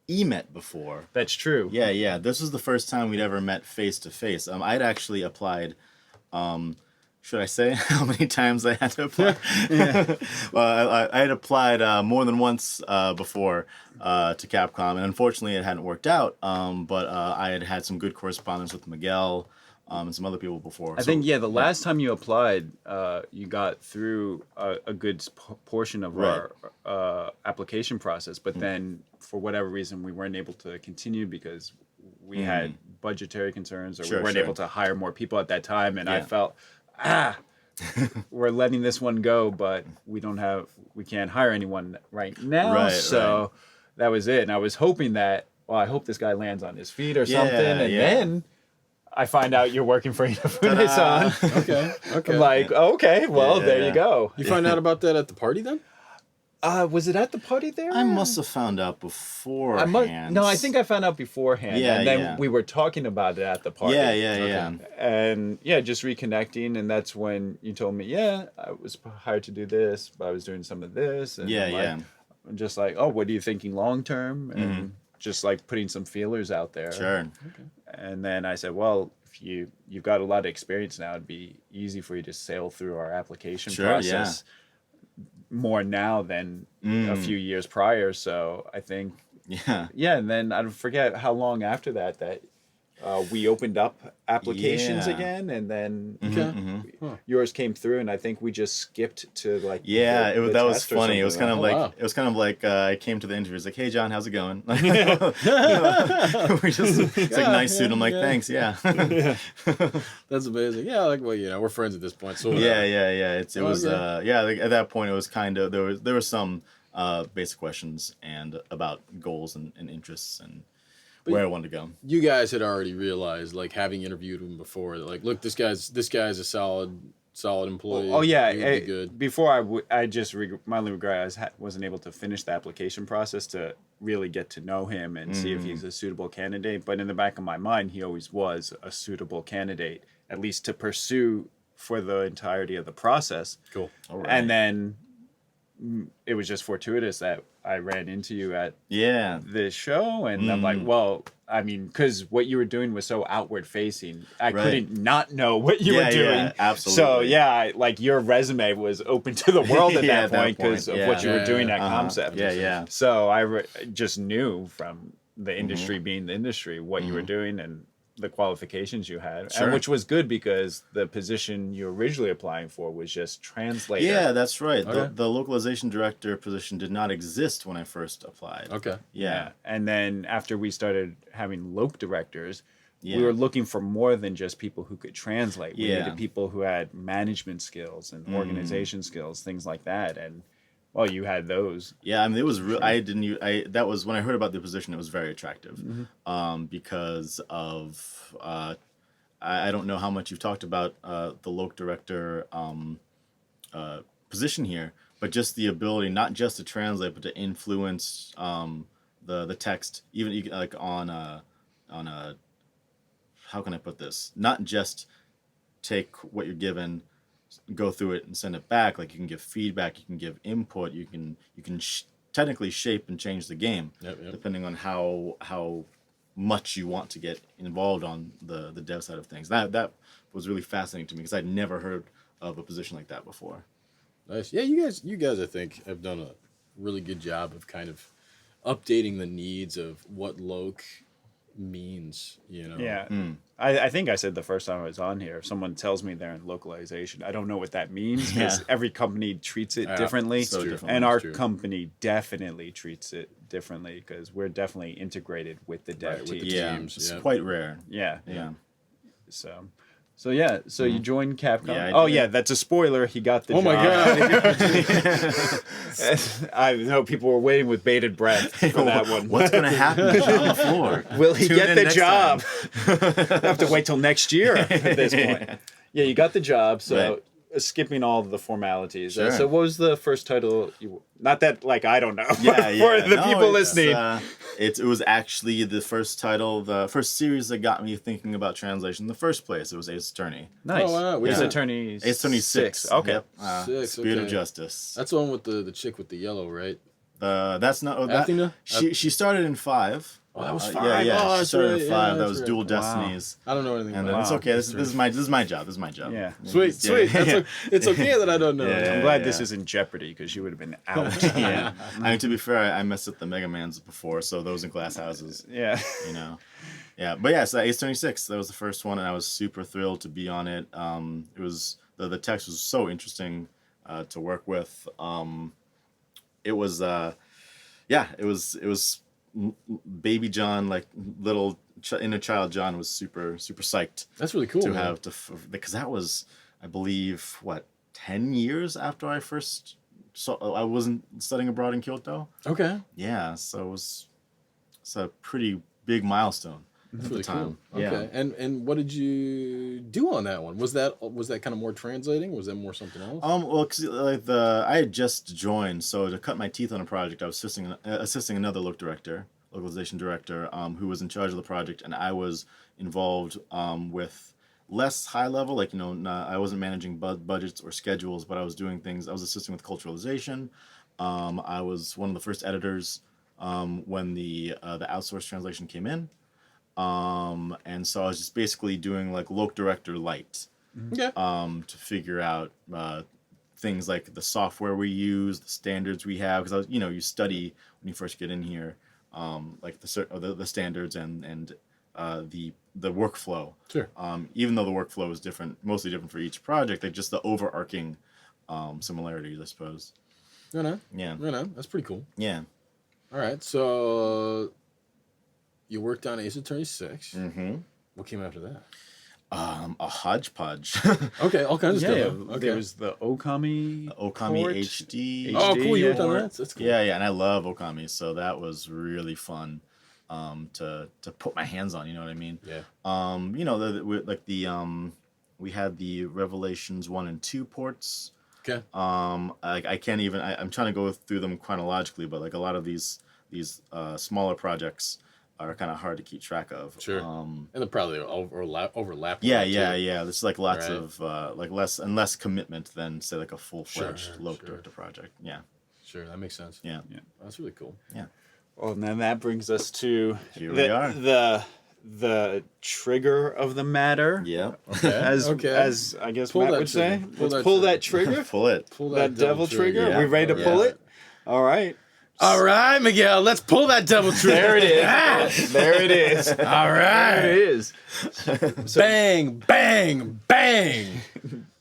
met before. That's true. Yeah. This was the first time we'd ever met face to face. I'd actually applied. Should I say how many times I had to apply? Well, I had applied more than once before to Capcom, and unfortunately it hadn't worked out. But I had some good correspondence with Miguel and some other people before. I think, the last time you applied, you got through a good portion of our application process, but then for whatever reason we weren't able to continue because we had budgetary concerns or we weren't able to hire more people at that time, and I felt, we're letting this one go, but we can't hire anyone right now. Right, So that was it. And I was hoping that, well, I hope this guy lands on his feet or something. And then I find out you're working for Inafune-san. Okay. I'm like, okay, well, there you go. You find out about that at the party then? Was it at the party there? I must have found out beforehand. No, I think I found out beforehand. Yeah, and then yeah. we were talking about it at the party. Yeah. And yeah, just reconnecting. And that's when you told me, yeah, I was hired to do this, but I was doing some of this. And I'm just like, oh, what are you thinking long term? And just like putting some feelers out there. Sure. And then I said, well, if you've got a lot of experience now, it'd be easy for you to sail through our application process more now than a few years prior. So I think, and then I forget how long after that we opened up applications again, and then yours came through, and I think we just skipped to like that was funny. It was kind of like I came to the interview. It's like, hey John, how's it going? Like, we just it's like nice suit. I'm like, thanks, That's amazing. Yeah, like we're friends at this point. So yeah. It was like, at that point it was kind of there were some basic questions and about goals and interests and where I wanted to go. You guys had already realized, like, having interviewed him before, that, like, look, this guy's a solid employee. Oh yeah, He'd be good. Before I just mildly regret I wasn't able to finish the application process to really get to know him and see if he's a suitable candidate. But in the back of my mind, he always was a suitable candidate, at least to pursue for the entirety of the process. Cool. All right. And then it was just fortuitous that I ran into you at this show, and I'm like, well, I mean, because what you were doing was so outward facing, I couldn't not know what you were doing. Yeah, absolutely. So like your resume was open to the world at that point because of what you were doing at Concept. So I just knew from the industry being the industry what you were doing and the qualifications you had, and which was good because the position you were originally applying for was just translator. Yeah, that's right. Okay. The localization director position did not exist when I first applied. Okay. Yeah. And then after we started having loc directors, we were looking for more than just people who could translate. We needed people who had management skills and organization skills, things like that. And well, you had those. Yeah, I mean, it was real. That was when I heard about the position. It was very attractive, because of I don't know how much you've talked about the loc director position here, but just the ability not just to translate, but to influence the text, even like on a how can I put this? Not just take what you're given, go through it and send it back. Like, you can give feedback, you can give input, you can technically shape and change the game, depending on how much you want to get involved on the dev side of things. That was really fascinating to me because I'd never heard of a position like that before. Nice. Yeah, you guys I think have done a really good job of kind of updating the needs of what loc means, Yeah. I think I said the first time I was on here, if someone tells me they're in localization, I don't know what that means because every company treats it differently. So different. And our company definitely treats it differently because we're definitely integrated with the dev team. teams. It's quite rare. Yeah. So Mm-hmm. you joined Capcom. Yeah, That's a spoiler. He got the job. Oh my god! I know people were waiting with bated breath for that one. What's going to happen to Jon LeFlore? Will he get the job? I have to wait till next year at this point. Yeah, you got the job. So skipping all of the formalities. Sure. So what was the first title? Not that I don't know. For the people listening. It was actually the first title, the first series that got me thinking about translation in the first place. It was Ace Attorney. Nice. Oh, wow. Ace Attorney. Ace Attorney 6. Okay. Yep. 6. Spirit of Justice. That's the one with the chick with the yellow, right? That's not. Athena? She started in 5. Oh, that was 5. She started in 5. That was Dual Destinies. I don't know anything and about it's okay. This is my job. This is my job. Yeah. Sweet. It's okay that I don't know. I'm glad this isn't Jeopardy because you would have been out. I mean, to be fair, I messed up the Mega Mans before, so those in glass houses. Yeah. Yeah. But yeah, so Ace 26, that was the first one, and I was super thrilled to be on it. It was the text was so interesting to work with. It was baby John, like little inner child John was super psyched. That's really cool. To have because that was I believe, 10 years after I first I wasn't studying abroad in Kyoto. Okay. Yeah, so it's a pretty big milestone That's at really the time. cool. Okay. Yeah. And what did you do on that one? Was that kind of more translating? Was that more something else? Well, 'cause, like I had just joined, so to cut my teeth on a project, I was assisting another localization director, who was in charge of the project, and I was involved with less high level, like I wasn't managing budgets or schedules, but I was doing things. I was assisting with culturalization. I was one of the first editors when the outsourced translation came in. And so I was just basically doing like loc director light, Okay. to figure out things like the software we use, the standards we have, because you study when you first get in here, like the standards and the workflow. Sure. Even though the workflow is mostly different for each project, like just the overarching similarities, I suppose. Right on. Yeah. Right on. That's pretty cool. Yeah. All right. So you worked on Ace Attorney 6. Mm-hmm. What came after that? A hodgepodge. Okay, all kinds of Yeah, stuff. Okay. there was the Okami. Okami port. HD. Oh, cool. You worked on Yeah. that? That's cool. Yeah, and I love Okami, so that was really fun to put my hands on. You know what I mean? Yeah. We had the Revelations 1 and 2 ports. Okay. I can't even. I'm trying to go through them chronologically, but like a lot of these smaller projects are kind of hard to keep track of. Sure. And they're probably overlap. Yeah. There's like lots Right. of less commitment than say like a full-fledged Sure, loc sure. director project. Yeah. Sure, that makes sense. Yeah. That's really cool. Well, and then that brings us to Here we are. the trigger of the matter. Yeah. Okay. As I guess Pull Matt that would say. trigger. Pull Let's that pull trigger. that trigger. Pull it. Pull That devil trigger. Yeah. We ready to Yeah. pull it? All right. All right, Miguel. Let's pull that devil trigger. There it is. There it is. All There it right. is. Bang, bang, bang.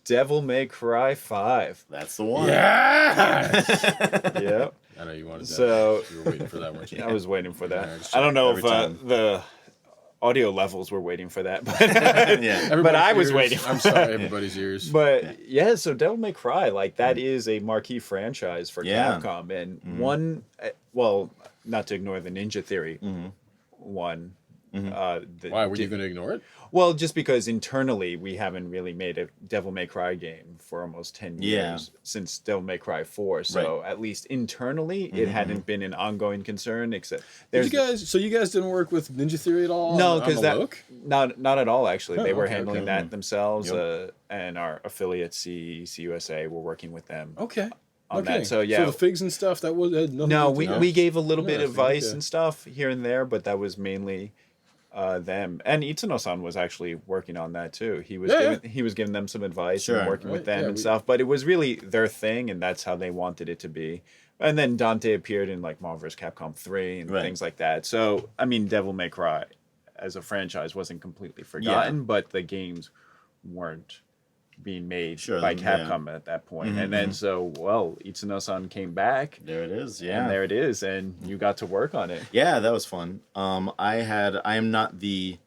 Devil May Cry 5. That's the one. Yeah. Yep. I know you wanted that. So You were waiting for that, weren't you? I was waiting for that. Yeah, just I don't know if every time. the audio levels were waiting for that, but Yeah. but I was Everybody's waiting. ears. I'm sorry, everybody's ears. But yeah, so Devil May Cry, like that is a marquee franchise for Yeah. Capcom, and one, well, not to ignore the Ninja Theory one. Why were you going to ignore it? Well, just because internally we haven't really made a Devil May Cry game for almost 10 Yeah. years since Devil May Cry 4. So at least internally, it hadn't been an ongoing concern. Except Did you guys didn't work with Ninja Theory at all? no, on because the that look? not at all. Actually, Oh, they were okay, handling okay. that themselves, Yep. and our affiliate CUSA were working with them. Okay. On okay. that. So, yeah. So the figs and stuff that had nothing No, to do with we gave a little bit of Interesting, advice okay. and stuff here and there, but that was mainly them. And Itsuno-san was actually working on that too. He was giving them some advice Sure. and working with Right, them yeah, and we- stuff. But it was really their thing, and that's how they wanted it to be. And then Dante appeared in like Marvel vs. Capcom 3 and Right. things like that. So I mean, Devil May Cry as a franchise wasn't completely forgotten, but the games weren't being made Sure, by yeah. Capcom at that point. And then Itsuno-san came back. There it is. Yeah. And there it is, and you got to work on it. Yeah, that was fun. I am not the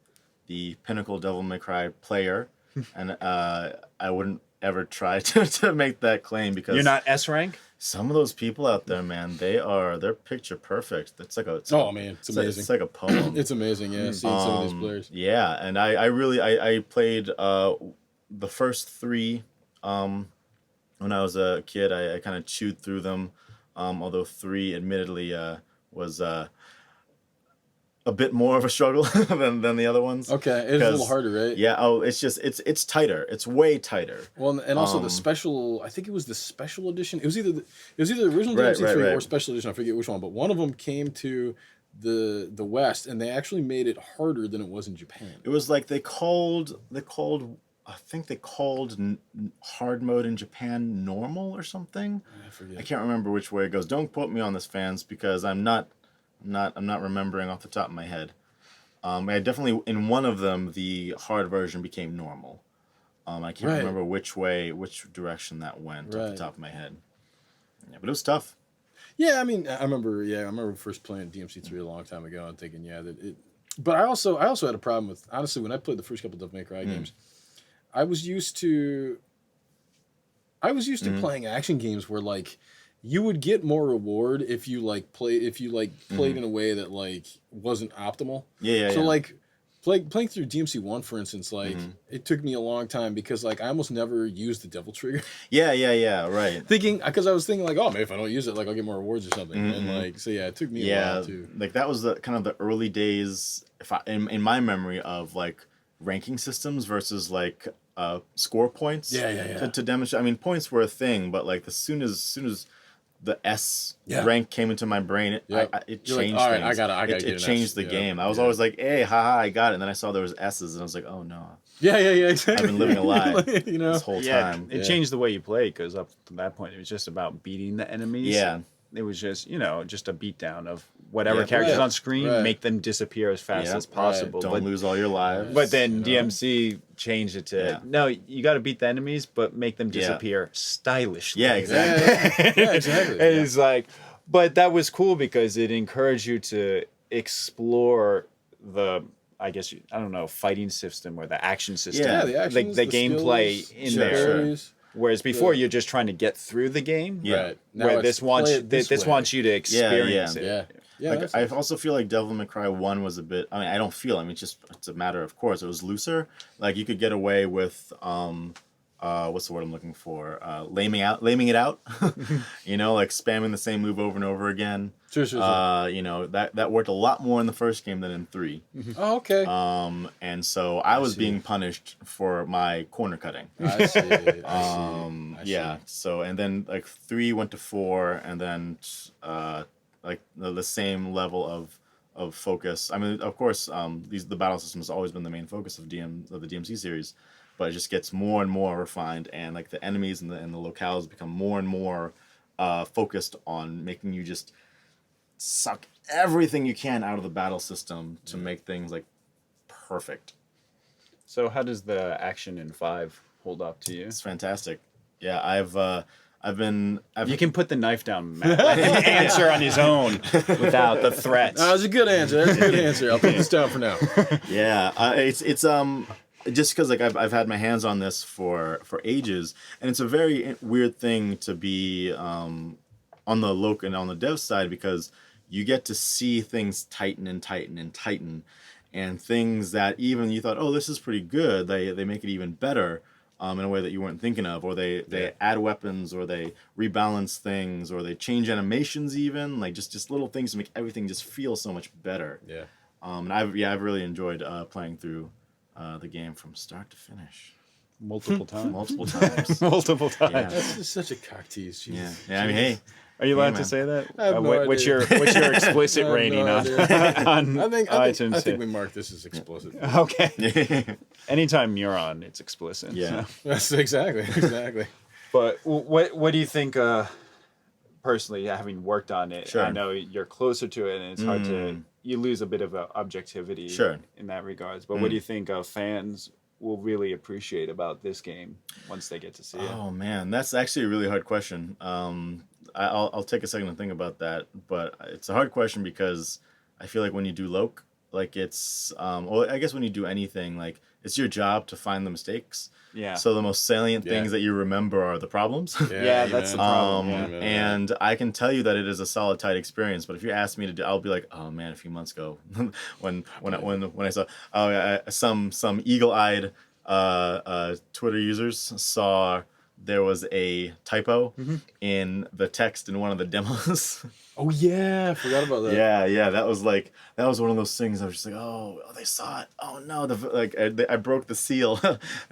pinnacle Devil May Cry player, and I wouldn't ever try to make that claim because You're not S rank? some of those people out there, man, they're picture perfect. It's like Oh man, it's amazing. It's like a poem. It's amazing, yeah. Seeing some of these players. Yeah, and I played the first 3 when I was a kid. I kind of chewed through them, although 3 admittedly was a bit more of a struggle than the other ones. Okay, it's a little 'Cause- harder, right? Yeah. Oh, it's tighter. It's way tighter. Well, and also the special. I think it was the special edition. It was either the original Right, DMC3 right. or special edition. I forget which one, but one of them came to the West, and they actually made it harder than it was in Japan. It was like they called. I think they called hard mode in Japan normal or something. I forget. I can't remember which way it goes. Don't quote me on this, fans, because I'm not remembering off the top of my head. I definitely in one of them the hard version became normal. I can't Right. remember which direction that went off Right. the top of my head. Yeah, but it was tough. Yeah, I mean, I remember first playing DMC3 a long time ago and thinking, that it. But I also had a problem with, honestly, when I played the first couple of Devil May Cry games, I was used to I was used to playing action games where like you would get more reward if you played in a way that like wasn't optimal. Yeah. So like playing through DMC1, for instance, like it took me a long time because like I almost never used the devil trigger. Yeah. Right. Because I was thinking like, oh, maybe if I don't use it, like I'll get more rewards or something. And like, so yeah, it took me a while too. Like that was the kind of the early days, in my memory, of like ranking systems versus like score points. To demonstrate. I mean, points were a thing, but like as soon as the S rank came into my brain, it changed like, all right, things. I gotta it changed the game. I was always like, hey, haha, I got it. And then I saw there was S's, and I was like, oh no. Yeah, exactly. I've been living a lie like, this whole time. It changed the way you play, because up to that point, it was just about beating the enemies. Yeah. It was just, just a beatdown of whatever characters on screen, make them disappear as fast as possible. Don't lose all your lives. But then DMC changed it to, no, you got to beat the enemies, but make them disappear stylishly. Yeah, exactly. Exactly. And it's like, but that was cool because it encouraged you to explore the, I guess, I don't know, fighting system or the action system. Yeah, the actions, the gameplay skills, in there. Whereas before, you're just trying to get through the game. Yeah. Right. Now Where this wants you to experience it. Yeah. Like, I also feel like Devil May Cry 1 was a bit, I mean, I don't feel, I mean, it's a matter of course. It was looser. Like, you could get away with, what's the word I'm looking for? Laming it out. Like spamming the same move over and over again. Sure. That worked a lot more in the first game than in 3. Oh, okay. And so I was being punished for my corner cutting. I see. Yeah. So, and then like 3 went to 4, and then like the same level of focus. I mean, of course, the battle system has always been the main focus of the DMC series, but it just gets more and more refined, and like the enemies and the locales become more and more focused on making you just suck everything you can out of the battle system to make things like perfect. So how does the action in 5 hold up to you? It's fantastic. Yeah, You can put the knife down, Matt. Let him answer on his own without the threats. That was a good answer. I'll put this down for now. Yeah, it's just because like I've had my hands on this for ages, and it's a very weird thing to be on the local and on the dev side, because you get to see things tighten and tighten and tighten, and things that even you thought, oh, this is pretty good, they make it even better. In a way that you weren't thinking of, or they add weapons, or they rebalance things, or they change animations, even like just little things to make everything just feel so much better. Yeah. And I've really enjoyed playing through the game from start to finish. Multiple times. Multiple times. Multiple times. Yeah. That's just such a cock tease. Jesus. Yeah. I mean, hey. Are you allowed man. to say that? I have no what's idea. your explicit I have rating no on idea. iTunes? I think we mark this as explicit. Okay. Anytime you're on, it's explicit. Yeah. So. That's exactly. But what do you think? Personally, having worked on it, Sure. I know you're closer to it, and it's hard to you lose a bit of objectivity. Sure. In that regards. But what do you think fans will really appreciate about this game once they get to see it? Oh man, that's actually a really hard question. I'll take a second to think about that, but it's a hard question because I feel like when you do Loke, like it's well, I guess when you do anything, like it's your job to find the mistakes. Yeah. So the most salient things that you remember are the problems. Yeah, that's the problem. And I can tell you that it is a solid, tight experience. But if you ask me to do, I'll be like, oh man, a few months ago, when I saw some eagle-eyed Twitter users saw there was a typo in the text in one of the demos. Oh yeah, I forgot about that. Yeah, that was one of those things. I was just like, oh, they saw it. Oh no, I broke the seal.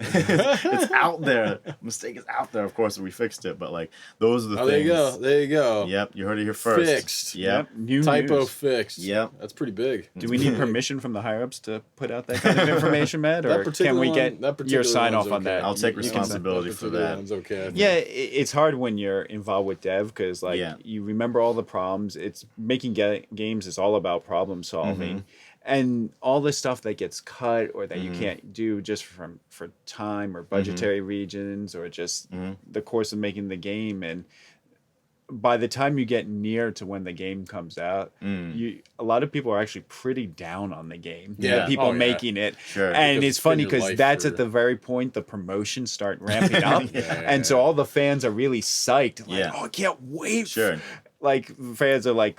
It's out there. Mistake is out there. Of course, we fixed it, but like those are the things. There you go. Yep, you heard it here first. Fixed. Yep. New Typo news. fixed. Yep. That's pretty big. Do we need permission from the higher ups to put out that kind of information, Matt, or can particular we one- get that particular your sign off one's on that? okay. I'll take You can- responsibility for that. One's okay. I think. Yeah, it's hard when you're involved with dev because you remember all the problems. It's making games is all about problem solving, and all the stuff that gets cut or that you can't do just for time or budgetary regions or just the course of making the game. And by the time you get near to when the game comes out, a lot of people are actually pretty down on the game. Yeah. The people Oh, yeah. making it. Sure. And Because it's it's been funny your because life that's for- at the very point the promotions start ramping up. And so Yeah. all the fans are really psyched. Like, Yeah. oh, I can't wait. Sure. Like, fans are like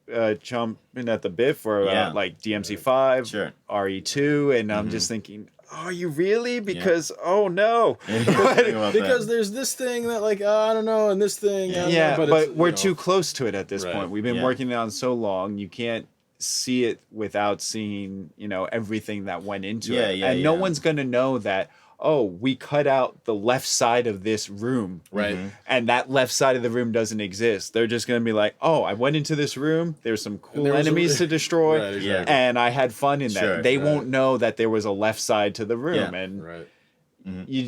chomping at the bit for Yeah. like DMC5, Sure. RE2. And I'm just thinking, are you really? Because, oh no. Because there's this thing that like I don't know, and this thing. Yeah, but but it's, we're you know, too close to it at this Right. point. We've been Yeah. working on so long, you can't see it without seeing, everything that went into Yeah, it. yeah, And no yeah. one's going to know that, oh, we cut out the left side of this room. Right. And that left side of the room doesn't exist. They're just going to be like, oh, I went into this room. There's some cool there was enemies to destroy. Right, exactly. And I had fun in that. Sure, they right. won't know that there was a left side to the room. Yeah. And Right.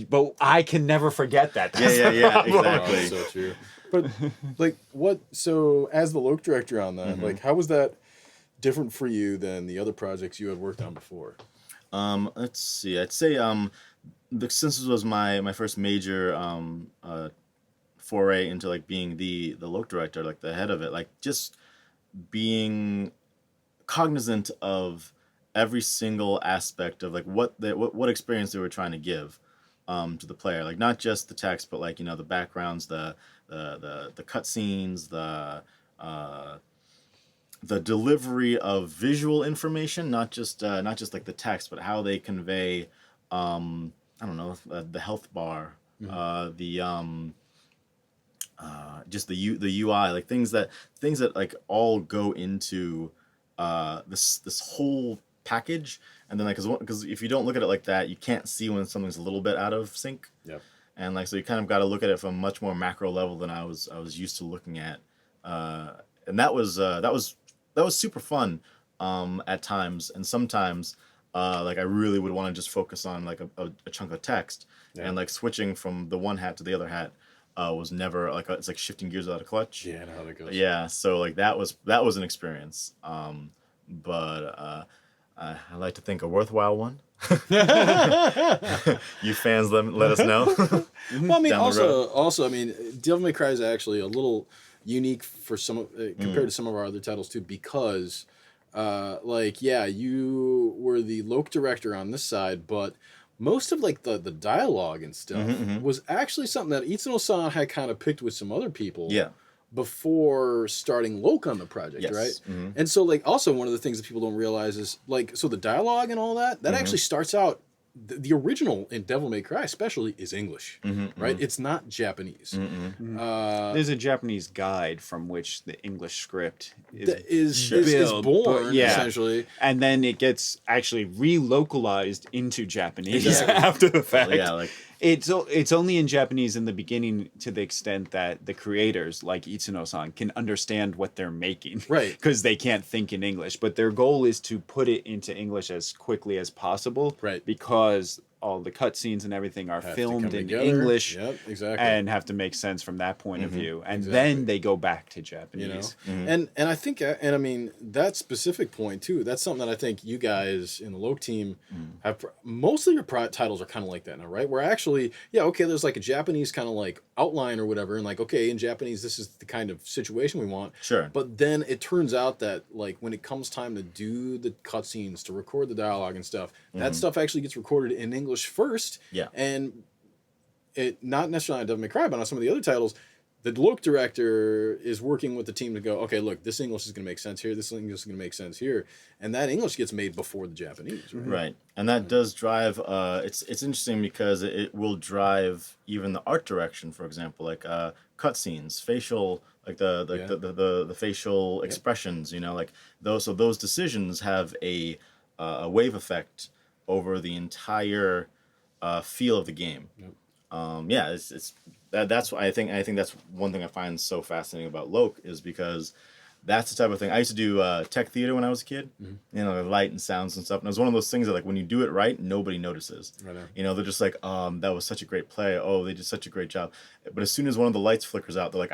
but I can never forget that. Yeah, yeah, yeah, Oh, exactly. that's so true. But like, what? So, as the Loke director on that, like, how was that different for you than the other projects you had worked on before? Let's see. I'd say since this was my first major foray into like being the Loke director, like the head of it, like just being cognizant of every single aspect of like what experience they were trying to give to the player, like not just the text, but like the backgrounds, the cutscenes, the delivery of visual information, not just like the text, but how they convey I don't know, the health bar, just the UI, like things that like all go into this whole package. And then like because if you don't look at it like that, you can't see when something's a little bit out of sync. Yep. And like so you kind of got to look at it from a much more macro level than I was used to looking at. And that was super fun at times, and sometimes like I really would want to just focus on like a chunk of text, and like switching from the one hat to the other hat was never like it's like shifting gears without a clutch. Yeah, I know how that goes. Yeah, so like that was an experience, but I like to think a worthwhile one. You fans, let us know. Well, I mean, Down the road. also, I mean, Devil May Cry is actually a little unique for some compared to some of our other titles too, because, like, yeah, you were the Loke director on this side, but most of like the dialogue and stuff was actually something that Itsuno-san had kind of picked with some other people. Yeah. Before starting Loke on the project, Yes. right? And so, like, also one of the things that people don't realize is, like, so the dialogue and all that actually starts out, the original in Devil May Cry especially is English, right? It's not Japanese. There's a Japanese guide from which the English script Is built, born, but yeah. essentially. And then it gets actually relocalized into Japanese Exactly. after the fact. Yeah, like It's only in Japanese in the beginning to the extent that the creators, like Itsuno-san, can understand what they're making. Right. Because they can't think in English. But their goal is to put it into English as quickly as possible. Right. Because all the cutscenes and everything are Have to filmed come in together. English. Yep, exactly. And have to make sense from that point of view. And Exactly. then they go back to You Japanese. know, and I think, and I mean that specific point too. That's something that I think you guys in the Loke team have. Most of your titles are kind of like that now, right? Where actually, yeah, okay, there's like a Japanese kind of like outline or whatever, and like, okay, in Japanese, this is the kind of situation we want. Sure. But then it turns out that like when it comes time to do the cutscenes, to record the dialogue and stuff, that stuff actually gets recorded in English first. Yeah. And it not necessarily on Devil May Cry, but on some of the other titles, the Loke director is working with the team to go, okay, look, this English is going to make sense here. This English is going to make sense here, and that English gets made before the Japanese, right? Right, and that does drive. It's interesting because it will drive even the art direction. For example, like cutscenes, facial, like the facial expressions. You know, like those. So those decisions have a wave effect over the entire feel of the game. Yep. Yeah, that's why I think that's one thing I find so fascinating about Loke is because that's the type of thing I used to do tech theater when I was a kid. You know, light and sounds and stuff. And it was one of those things that like when you do it right, nobody notices. Right on. You know, they're just like, that was such a great play. Oh, they did such a great job. But as soon as one of the lights flickers out, they're like,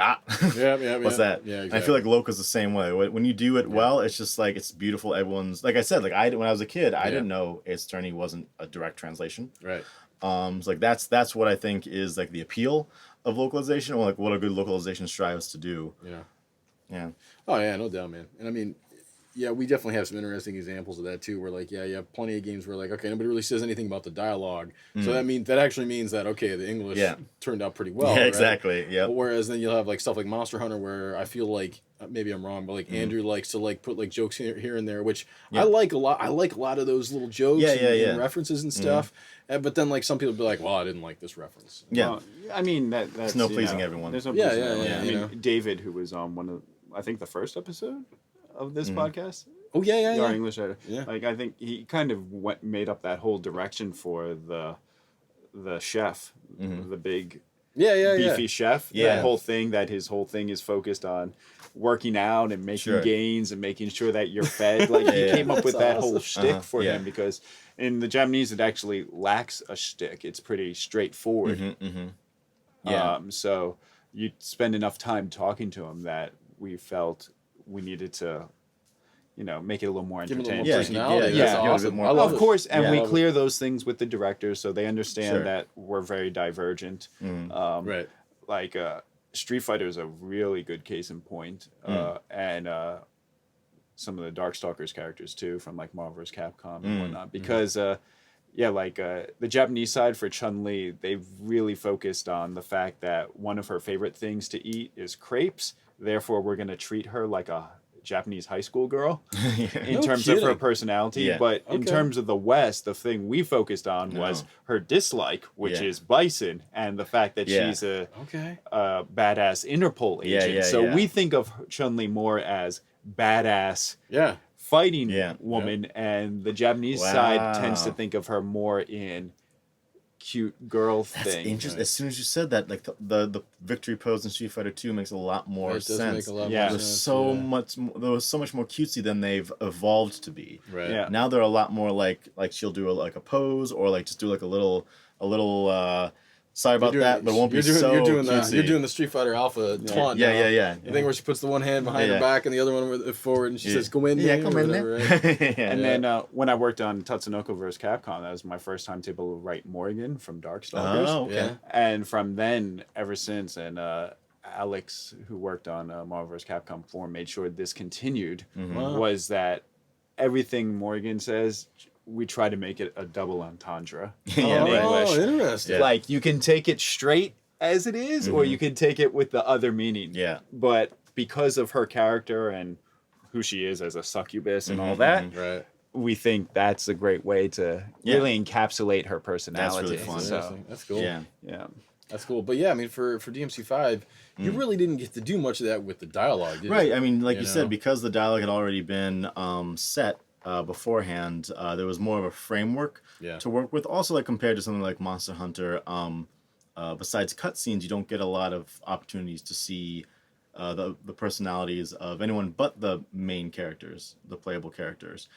Yeah. what's that? Yeah, And I feel like Loke is the same way. When you do it well, it's just like it's beautiful. Everyone's like I said, like when I was a kid, I didn't know Ace Attorney wasn't a direct translation. Right. So like that's what I think is like the appeal of localization, or like what a good localization strives to do. Yeah. Yeah. Oh yeah, no doubt, man. And I mean, yeah, we definitely have some interesting examples of that too. Where like, yeah, you have plenty of games where like, okay, nobody really says anything about the dialogue, so that actually means that okay, the English Yeah. turned out pretty well. Yeah, right? exactly. Yep. But whereas then you'll have like stuff like Monster Hunter, where I feel like maybe I'm wrong, but like Andrew likes to like put like jokes here and there, which I like a lot. I like a lot of those little jokes and references and stuff. But then like some people be like, well, I didn't like this reference. Yeah. Well, I mean that's It's no pleasing everyone. There's no Yeah, pleasing yeah, everyone. yeah, I mean, you know. David, who was on one of, I think the first episode of this podcast. Oh yeah, Our English editor. Yeah. Like I think he kind of made up that whole direction for the chef, the big beefy chef. Yeah. That whole thing, that his whole thing is focused on working out and making gains and making sure that you're fed. Like he came up with that whole shtick for him, because in the Japanese it actually lacks a shtick. It's pretty straightforward. Yeah. So you spend enough time talking to him that we felt we needed to, make it a little more Give him a little entertaining. more personality. Yeah, That's give it a bit awesome. more- I love Of it. course, and Yeah. we clear those things with the directors so they understand Sure. that we're very divergent. Right. Like Street Fighter is a really good case in point, and some of the Darkstalkers characters too, from like Marvel vs. Capcom and whatnot, because the Japanese side for Chun-Li, they've really focused on the fact that one of her favorite things to eat is crepes. Therefore, we're going to treat her like a Japanese high school girl in No terms of her kidding. personality. Yeah. But in Okay. terms of the West, the thing we focused on was her dislike, which is Bison, and the fact that she's a Okay. badass Interpol Yeah, agent. yeah, So yeah. we think of Chun-Li more as badass Yeah. fighting Yeah. woman, and the Japanese side tends to Wow. think of her more in cute girl That's thing. interesting. As soon as you said that, like the victory pose in Street Fighter 2 makes a lot more It does sense. make a lot Yeah. more They're sense. so yeah. much. They were so much more cutesy than they've evolved to be. Right. Yeah. Now they're a lot more like she'll do like a pose, or like just do like a little. Sorry about that, but it won't be so You're doing cutesy. you're doing the Street Fighter Alpha taunt. Yeah, now. yeah, yeah. The thing where she puts the one hand behind Yeah. her back and the other one with it forward, and she says, "Go in." Yeah, there," come or in whatever, there. right? And then when I worked on Tatsunoko vs. Capcom, that was my first time to be able to write Morrigan from Darkstalkers. Oh, okay. Yeah. And from then, ever since, and Alex, who worked on Marvel vs. Capcom 4, made sure this continued, Wow. was that everything Morgan says, we try to make it a double entendre in Yeah, right. English. Oh, interesting. Yeah. Like, you can take it straight as it is, or you can take it with the other meaning. Yeah. But because of her character and who she is as a succubus and all that, Right. we think that's a great way to really encapsulate her personality. really fun. So, Interesting. That's cool. Yeah. yeah. That's cool. But yeah, I mean, for DMC5, you really didn't get to do much of that with the dialogue, did Right. you? I mean, like you know? said, because the dialogue had already been set beforehand, there was more of a framework Yeah. to work with. Also, like compared to something like Monster Hunter, besides cutscenes, you don't get a lot of opportunities to see the personalities of anyone but the main characters, the playable characters.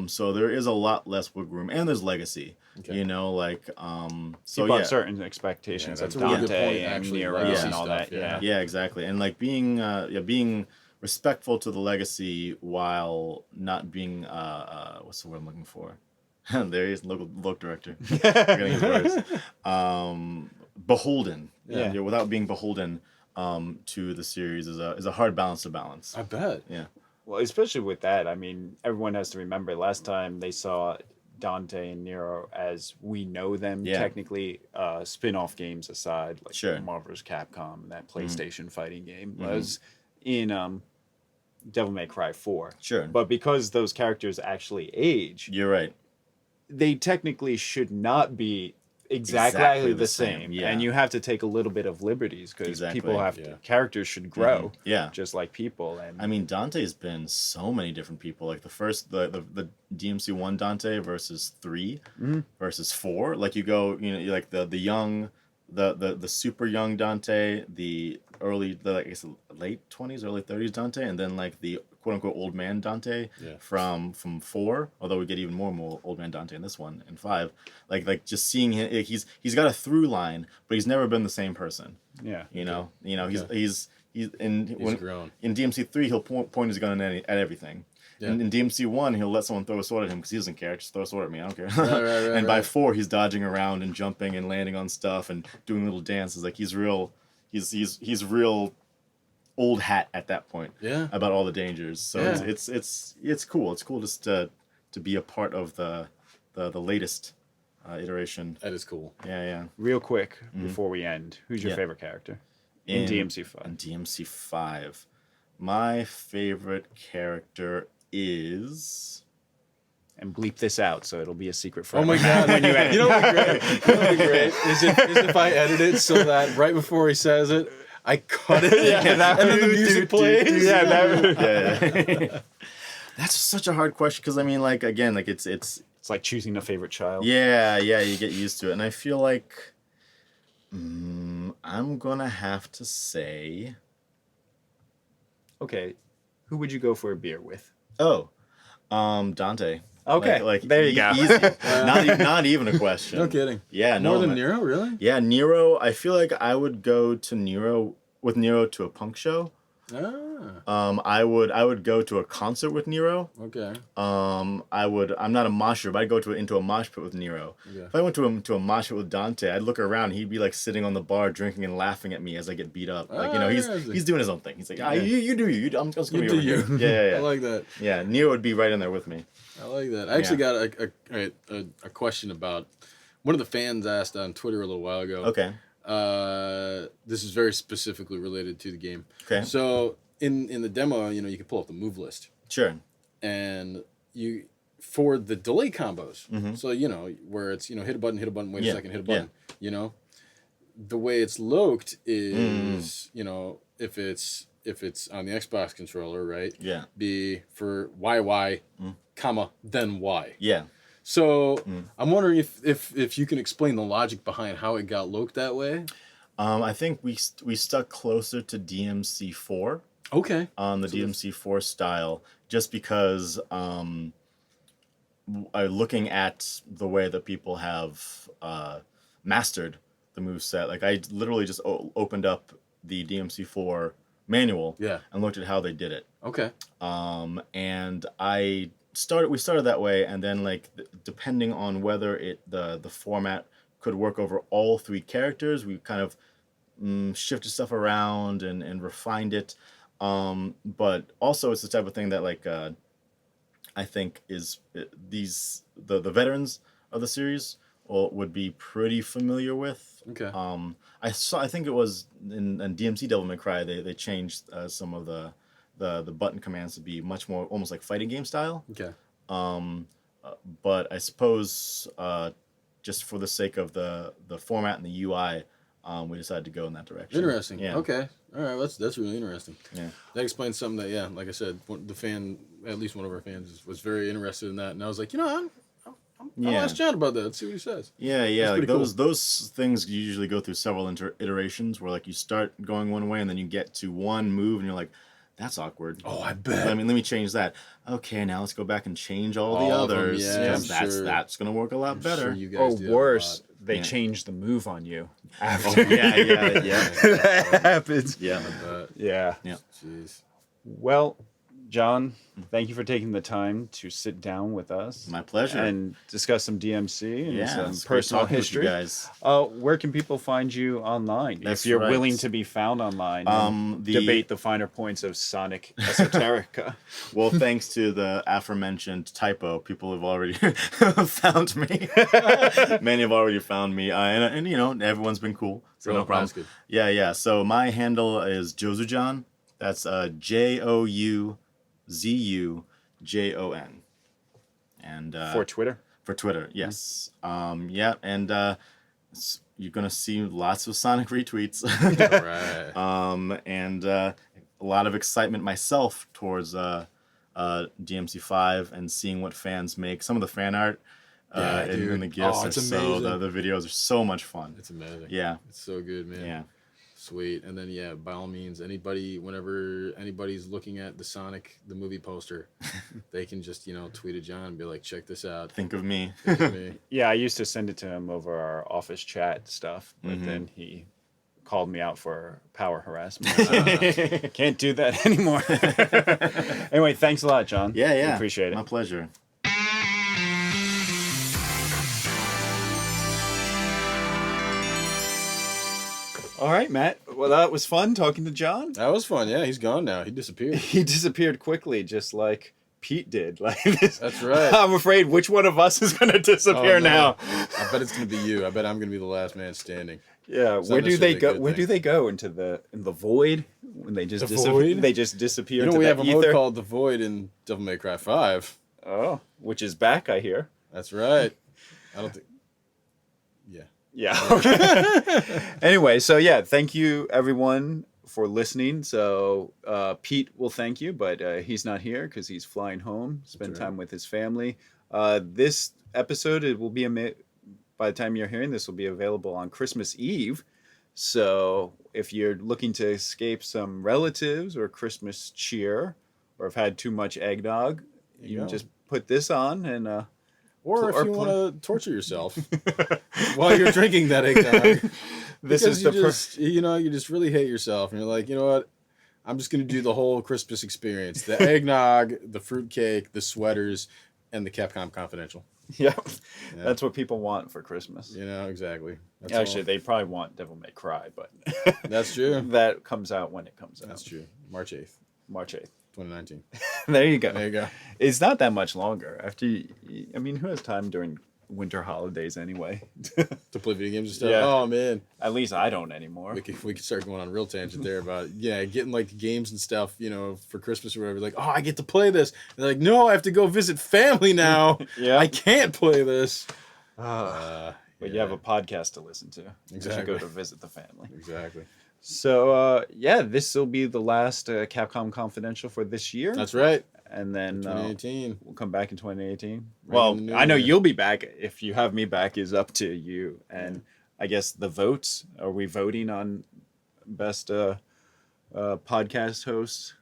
So there is a lot less wiggle room, and there's legacy. Okay. You know, like so People yeah. have certain expectations Yeah, of that's a really good Dante point, and actually, Nero legacy and all stuff, that. yeah. Yeah, exactly. And like being respectful to the legacy while not being what's the word I'm looking for? There he is, local director. Forgetting his words. Beholden. Yeah. Without being beholden to the series is a hard balance to balance. I bet. Yeah. Well, especially with that, I mean, everyone has to remember last time they saw Dante and Nero as we know them, Yeah. technically, spin-off games aside, like Sure. Marvel vs. Capcom and that PlayStation fighting game was in Devil May Cry 4. Sure. But because those characters actually age, You're right. they technically should not be exactly Exactly the the same. same, yeah. And you have to take a little bit of liberties because Exactly, people have yeah. characters should grow Yeah. just like people. And I mean, Dante's been so many different people. Like the DMC1 Dante versus 3 versus 4. Like you go, you like the young, the super young Dante, the I guess late 20s, early 30s Dante, and then like the quote unquote old man Dante from 4. Although we get even more old man Dante in this one in 5. Like just seeing him, he's got a through line, but he's never been the same person. yeah. He's grown. in DMC3 he'll point his gun at everything, Yeah. In DMC1, he'll let someone throw a sword at him because he doesn't care. Just throw a sword at me. I don't care. Right, and by 4, he's dodging around and jumping and landing on stuff and doing little dances. Like he's real. He's real old hat at that point. Yeah. About all the dangers. So Yeah. it's cool. It's cool just to be a part of the latest iteration. That is cool. Yeah. Real quick before we end, who's your Yeah. favorite character in DMC5? In DMC5, my favorite character is. And bleep this out so it'll be a secret for Oh my everyone. god! When you edit. You know what would be great? You know what would be great is if I edit it so that right before he says it, I cut it and then the music plays. Yeah. That's such a hard question because I mean, like again, like it's It's like choosing a favorite child. yeah, you get used to it, and I feel like I'm gonna have to say, Okay, who would you go for a beer with? Dante. Okay, like there you go. Easy. not even a question. No kidding. Yeah, no. More than Nero, really? Yeah, Nero. I feel like I would go to Nero to a punk show. Ah. I would go to a concert with Nero. Okay. I'm not a mosher, but I'd go into a mosh pit with Nero. Okay. If I went to a mosh pit with Dante, I'd look around. He'd be like sitting on the bar drinking and laughing at me as I get beat up. Like he's doing his own thing. He's like, you do you. I'm just gonna You be do over you. here. Yeah. I like that. Yeah, Nero would be right in there with me. I like that. I actually got a question about one of the fans asked on Twitter a little while ago. Okay. This is very specifically related to the game. Okay. So in the demo, you can pull up the move list, Sure. and you for the delay combos. Mm-hmm. So where it's hit a button, wait a second, hit a button. The way it's loked is if it's on the Xbox controller, right? Yeah. Be for YY, comma then Y. Yeah. So I'm wondering if you can explain the logic behind how it got loked that way. I think we stuck closer to DMC4 Okay. on the DMC4 style, just because looking at the way that people have mastered the moveset, like I literally just opened up the DMC4 manual and looked at how they did it. Okay. And we started that way, and then like depending on whether the format could work over all 3 characters, we kind of shifted stuff around and refined it. But also it's the type of thing that like I think is the veterans of the series would be pretty familiar with. Okay. I think it was in DMC Devil May Cry they changed some of the button commands to be much more almost like fighting game style. Okay. But I suppose just for the sake of the format and the UI, we decided to go in that direction. Interesting. Yeah. Okay. All right. That's really interesting. Yeah. That explains something that like I said, the fan, at least one of our fans, was very interested in that, and I was like, I'll ask John about that. Let's see what he says. Yeah. That's Like pretty those things usually go through several iterations where like you start going one way and then you get to one move and you're like, that's awkward. Oh, I bet. Let me change that. Okay, now let's go back and change all the All of them, others. yeah, because I'm sure. that's gonna work a lot better. Sure you Or guys do that a worse, lot. they Yeah. change the move on you. Yeah. That happens. Yeah. I bet. Yeah. Yeah. Jeez. Well, John, thank you for taking the time to sit down with us. My pleasure. And discuss some DMC and Yeah, some it's great personal talking with you history. guys. Where can people find you online? That's if you're right. willing to be found online and the- debate the finer points of Sonic esoterica. Well, thanks to the aforementioned typo, people have already found me. Many have already found me, and everyone's been cool, so no problem. That's good. Yeah. So my handle is Jozujon. That's JOUZUJON. And For Twitter. for Twitter, yes. And you're gonna see lots of Sonic retweets. All right. And a lot of excitement myself towards DMC5 and seeing what fans make. Some of the fan art and the gifts it's are so amazing. the videos are so much fun. It's amazing. Yeah. It's so good, man. Yeah. Sweet. And then by all means, whenever anybody's looking at the movie poster, they can just, tweet at John and be like, check this out. Think of me. This is me. Yeah, I used to send it to him over our office chat stuff, but then he called me out for power harassment. Can't do that anymore. Anyway, thanks a lot, John. Yeah, yeah. We appreciate it. My pleasure. All right, Matt. Well, that was fun talking to John. That was fun. Yeah, he's gone now. He disappeared. He disappeared quickly, just like Pete did. Like this. That's right. I'm afraid which one of us is going to disappear now. I bet it's gonna be you. I bet I'm gonna be the last man standing. Yeah. It's Where not do they necessarily a go? good Where thing. do they go into the void when they just The void? They just disappear. You know, into we the have a mode ether? called the Void in Devil May Cry 5. Oh, which is back, I hear. That's right. I don't think. Yeah. Yeah. Okay. Anyway, so yeah, thank you everyone for listening. So Pete will thank you, but he's not here because he's flying home, spend That's right. time with his family. This episode, it will be by the time you're hearing this, will be available on Christmas Eve. So if you're looking to escape some relatives or Christmas cheer, or have had too much eggnog, you can go. just put this on and Or if Or you pl- want to torture yourself while you're drinking that eggnog. this Because is you the just, you just really hate yourself, and you're like, you know what? I'm just gonna do the whole Christmas experience: the eggnog, the fruitcake, the sweaters, and the Capcom Confidential. Yeah, Yeah. that's what people want for Christmas. You know exactly. That's Actually, all. they probably want Devil May Cry, but That's true. that comes out when it comes out. That's true. March 8th, March 8th. 2019. There you go. There you go. It's not that much longer. I mean, who has time during winter holidays anyway? To play video games and stuff. Yeah. Oh man, At least I don't anymore. we could start going on a real tangent there about getting like games and stuff, for Christmas or whatever. Like, oh, I get to play this. And they're like, no, I have to go visit family now. Yeah. I can't play this. But you Yeah. have a podcast to listen to. Exactly. You go to visit the family. Exactly. So, this will be the last Capcom Confidential for this year. That's right. And then 2018. we'll come back in 2018. Right Well, in the new I know year. you'll be back. If you have me back, is up to you. And I guess the votes, are we voting on best podcast host?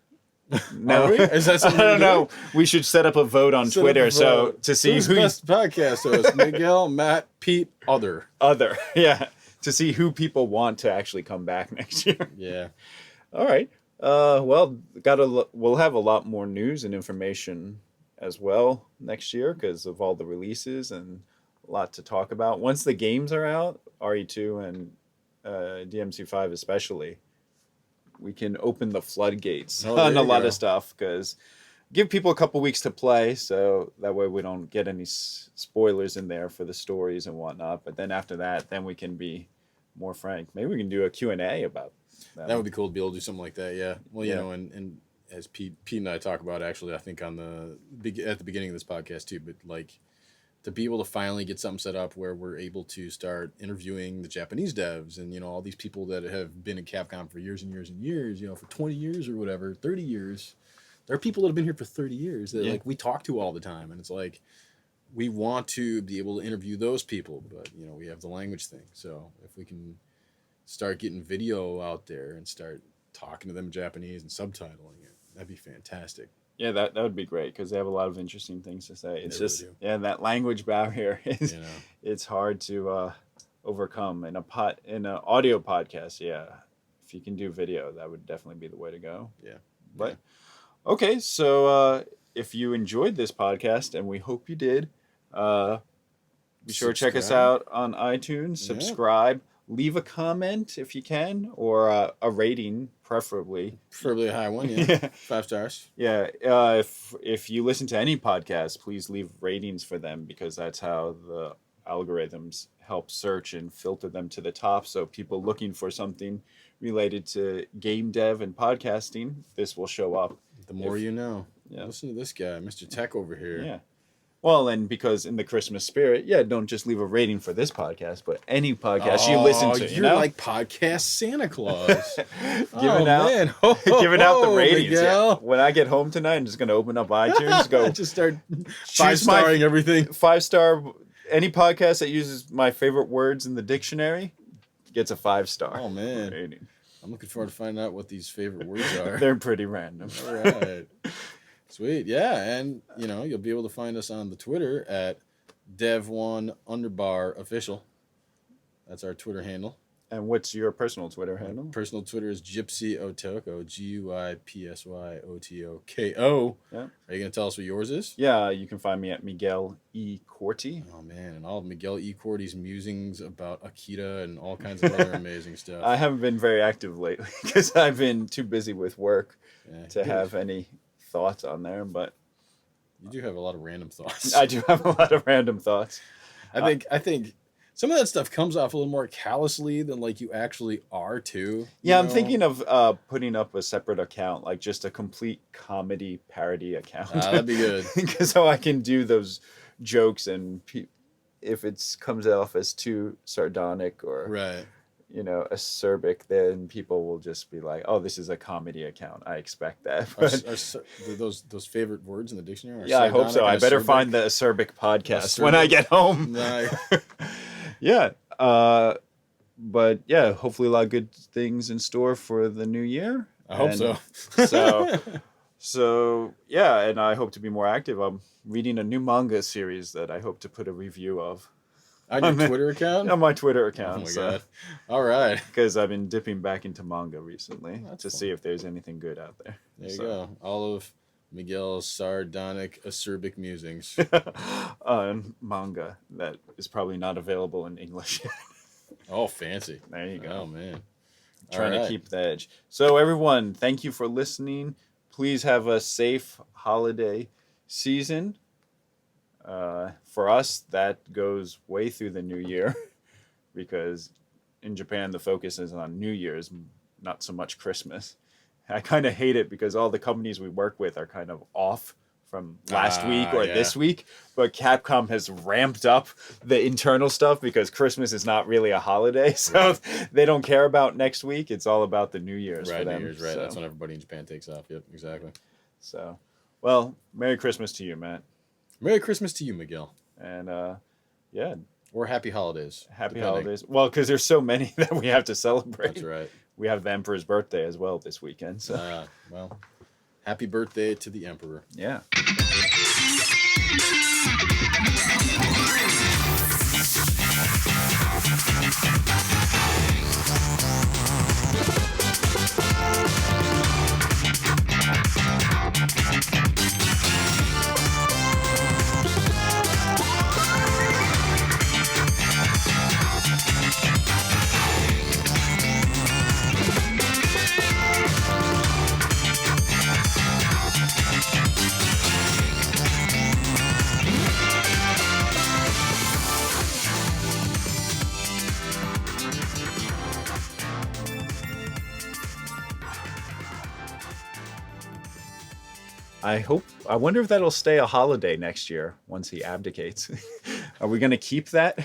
No, Are we? Is that I something don't we're know. We should set up a vote on Set up Twitter a so vote. to see Who's who best podcast host? Miguel, Matt, Pete, other. other yeah to see who people want to actually come back next year. Yeah. All right. Well, we'll have a lot more news and information as well next year because of all the releases and a lot to talk about. Once the games are out, RE2 and DMC5 especially, we can open the floodgates Oh, there on a you lot go. of stuff because give people a couple weeks to play so that way we don't get any spoilers in there for the stories and whatnot. But then after that, then we can be more frank. Maybe we can do a Q&A about them. That would be cool to be able to do something like that. Yeah. Well, Yeah. and as Pete and I talk about, actually, I think at the beginning of this podcast too, but like to be able to finally get something set up where we're able to start interviewing the Japanese devs and, all these people that have been in Capcom for years and years and years, for 20 years or whatever, 30 years. There are people that have been here for 30 years that like we talk to all the time. And it's like, we want to be able to interview those people, but we have the language thing. So if we can start getting video out there and start talking to them in Japanese and subtitling it, that'd be fantastic. Yeah, that would be great because they have a lot of interesting things to say. It's They just really do. that language barrier is You know? it's hard to overcome in an audio podcast. Yeah, if you can do video, that would definitely be the way to go. Yeah. But okay, so if you enjoyed this podcast, and we hope you did, be sure to check us Subscribe. out on iTunes. Yeah. Subscribe. Leave a comment if you can, or a rating, preferably. Preferably a high one, yeah. 5 stars. Yeah, if you listen to any podcast, please leave ratings for them because that's how the algorithms help search and filter them to the top. So people looking for something related to game dev and podcasting, this will show up. The more you know. Yeah. Listen to this guy, Mr. Tech over here. Yeah. Well, and because in the Christmas spirit, don't just leave a rating for this podcast, but any podcast you listen to. You're like podcast Santa Claus. Giving out- man. Ho, ho, giving out the ho, ratings. Yeah. Miguel. When I get home tonight, I'm just going to open up iTunes, go Just start Choose my- 5-starring everything. 5-star. Any podcast that uses my favorite words in the dictionary gets a 5-star. Oh, man. rating. I'm looking forward to finding out what these favorite words are. They're pretty random. All right. Sweet. Yeah. And, you'll be able to find us on the Twitter at dev1_official. That's our Twitter handle. And what's your personal Twitter handle? Personal Twitter is Gypsy Otoko, GUIPSYOTOKO. Yeah. Are you going to tell us what yours is? Yeah, you can find me at Miguel E. Corti. Oh, man. And all of Miguel E. Cordy's musings about Akita and all kinds of other amazing stuff. I haven't been very active lately because I've been too busy with work to have any thoughts on there, but you do have a lot of random thoughts. I do have a lot of random thoughts. I think some of that stuff comes off a little more callously than like you actually are too. Yeah, I'm thinking of putting up a separate account, like just a complete comedy parody account. That'd be good. Because so I can do those jokes, and if it comes off as too sardonic or right, acerbic, then people will just be like, "Oh, this is a comedy account. I expect that." Are those favorite words in the dictionary? Yeah, I hope so. I better acerbic? find the acerbic podcast when I get home. No. Yeah. But yeah, hopefully a lot of good things in store for the new year. I hope so. So yeah, and I hope to be more active. I'm reading a new manga series that I hope to put a review of. On your Twitter account? On my Twitter account. Oh my god. All right. Because I've been dipping back into manga recently to fun. see if there's anything good out there. There you go. All of Miguel's sardonic, acerbic musings. Manga that is probably not available in English. Oh, fancy. There you go. Oh, man. Trying to keep the edge. So everyone, thank you for listening. Please have a safe holiday season. For us, that goes way through the new year because in Japan, the focus is on New Year's, not so much Christmas. I kind of hate it because all the companies we work with are kind of off from last week or this week, but Capcom has ramped up the internal stuff because Christmas is not really a holiday, so they don't care about next week. It's all about the New Year's for them. New Year's, right. So. That's when everybody in Japan takes off. Yep, exactly. So, well, Merry Christmas to you, Matt. Merry Christmas to you, Miguel. And, yeah. Or Happy Holidays. Happy holidays. Well, because there's so many that we have to celebrate. That's right. We have the Emperor's birthday as well this weekend. So, well, happy birthday to the Emperor. Yeah. I wonder if that'll stay a holiday next year once he abdicates. Are we going to keep that?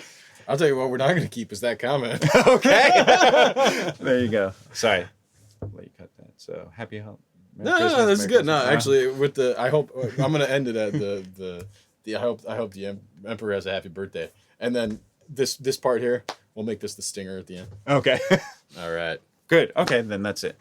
I'll tell you what we're not going to keep is that comment. Okay. There you go. Sorry. I'll let you cut that. So happy holiday. No, this is good. No, actually, with the I hope I'm going to end it at the I hope the Emperor has a happy birthday, and then this part here we'll make this the stinger at the end. Okay. All right. Good. Okay, then that's it.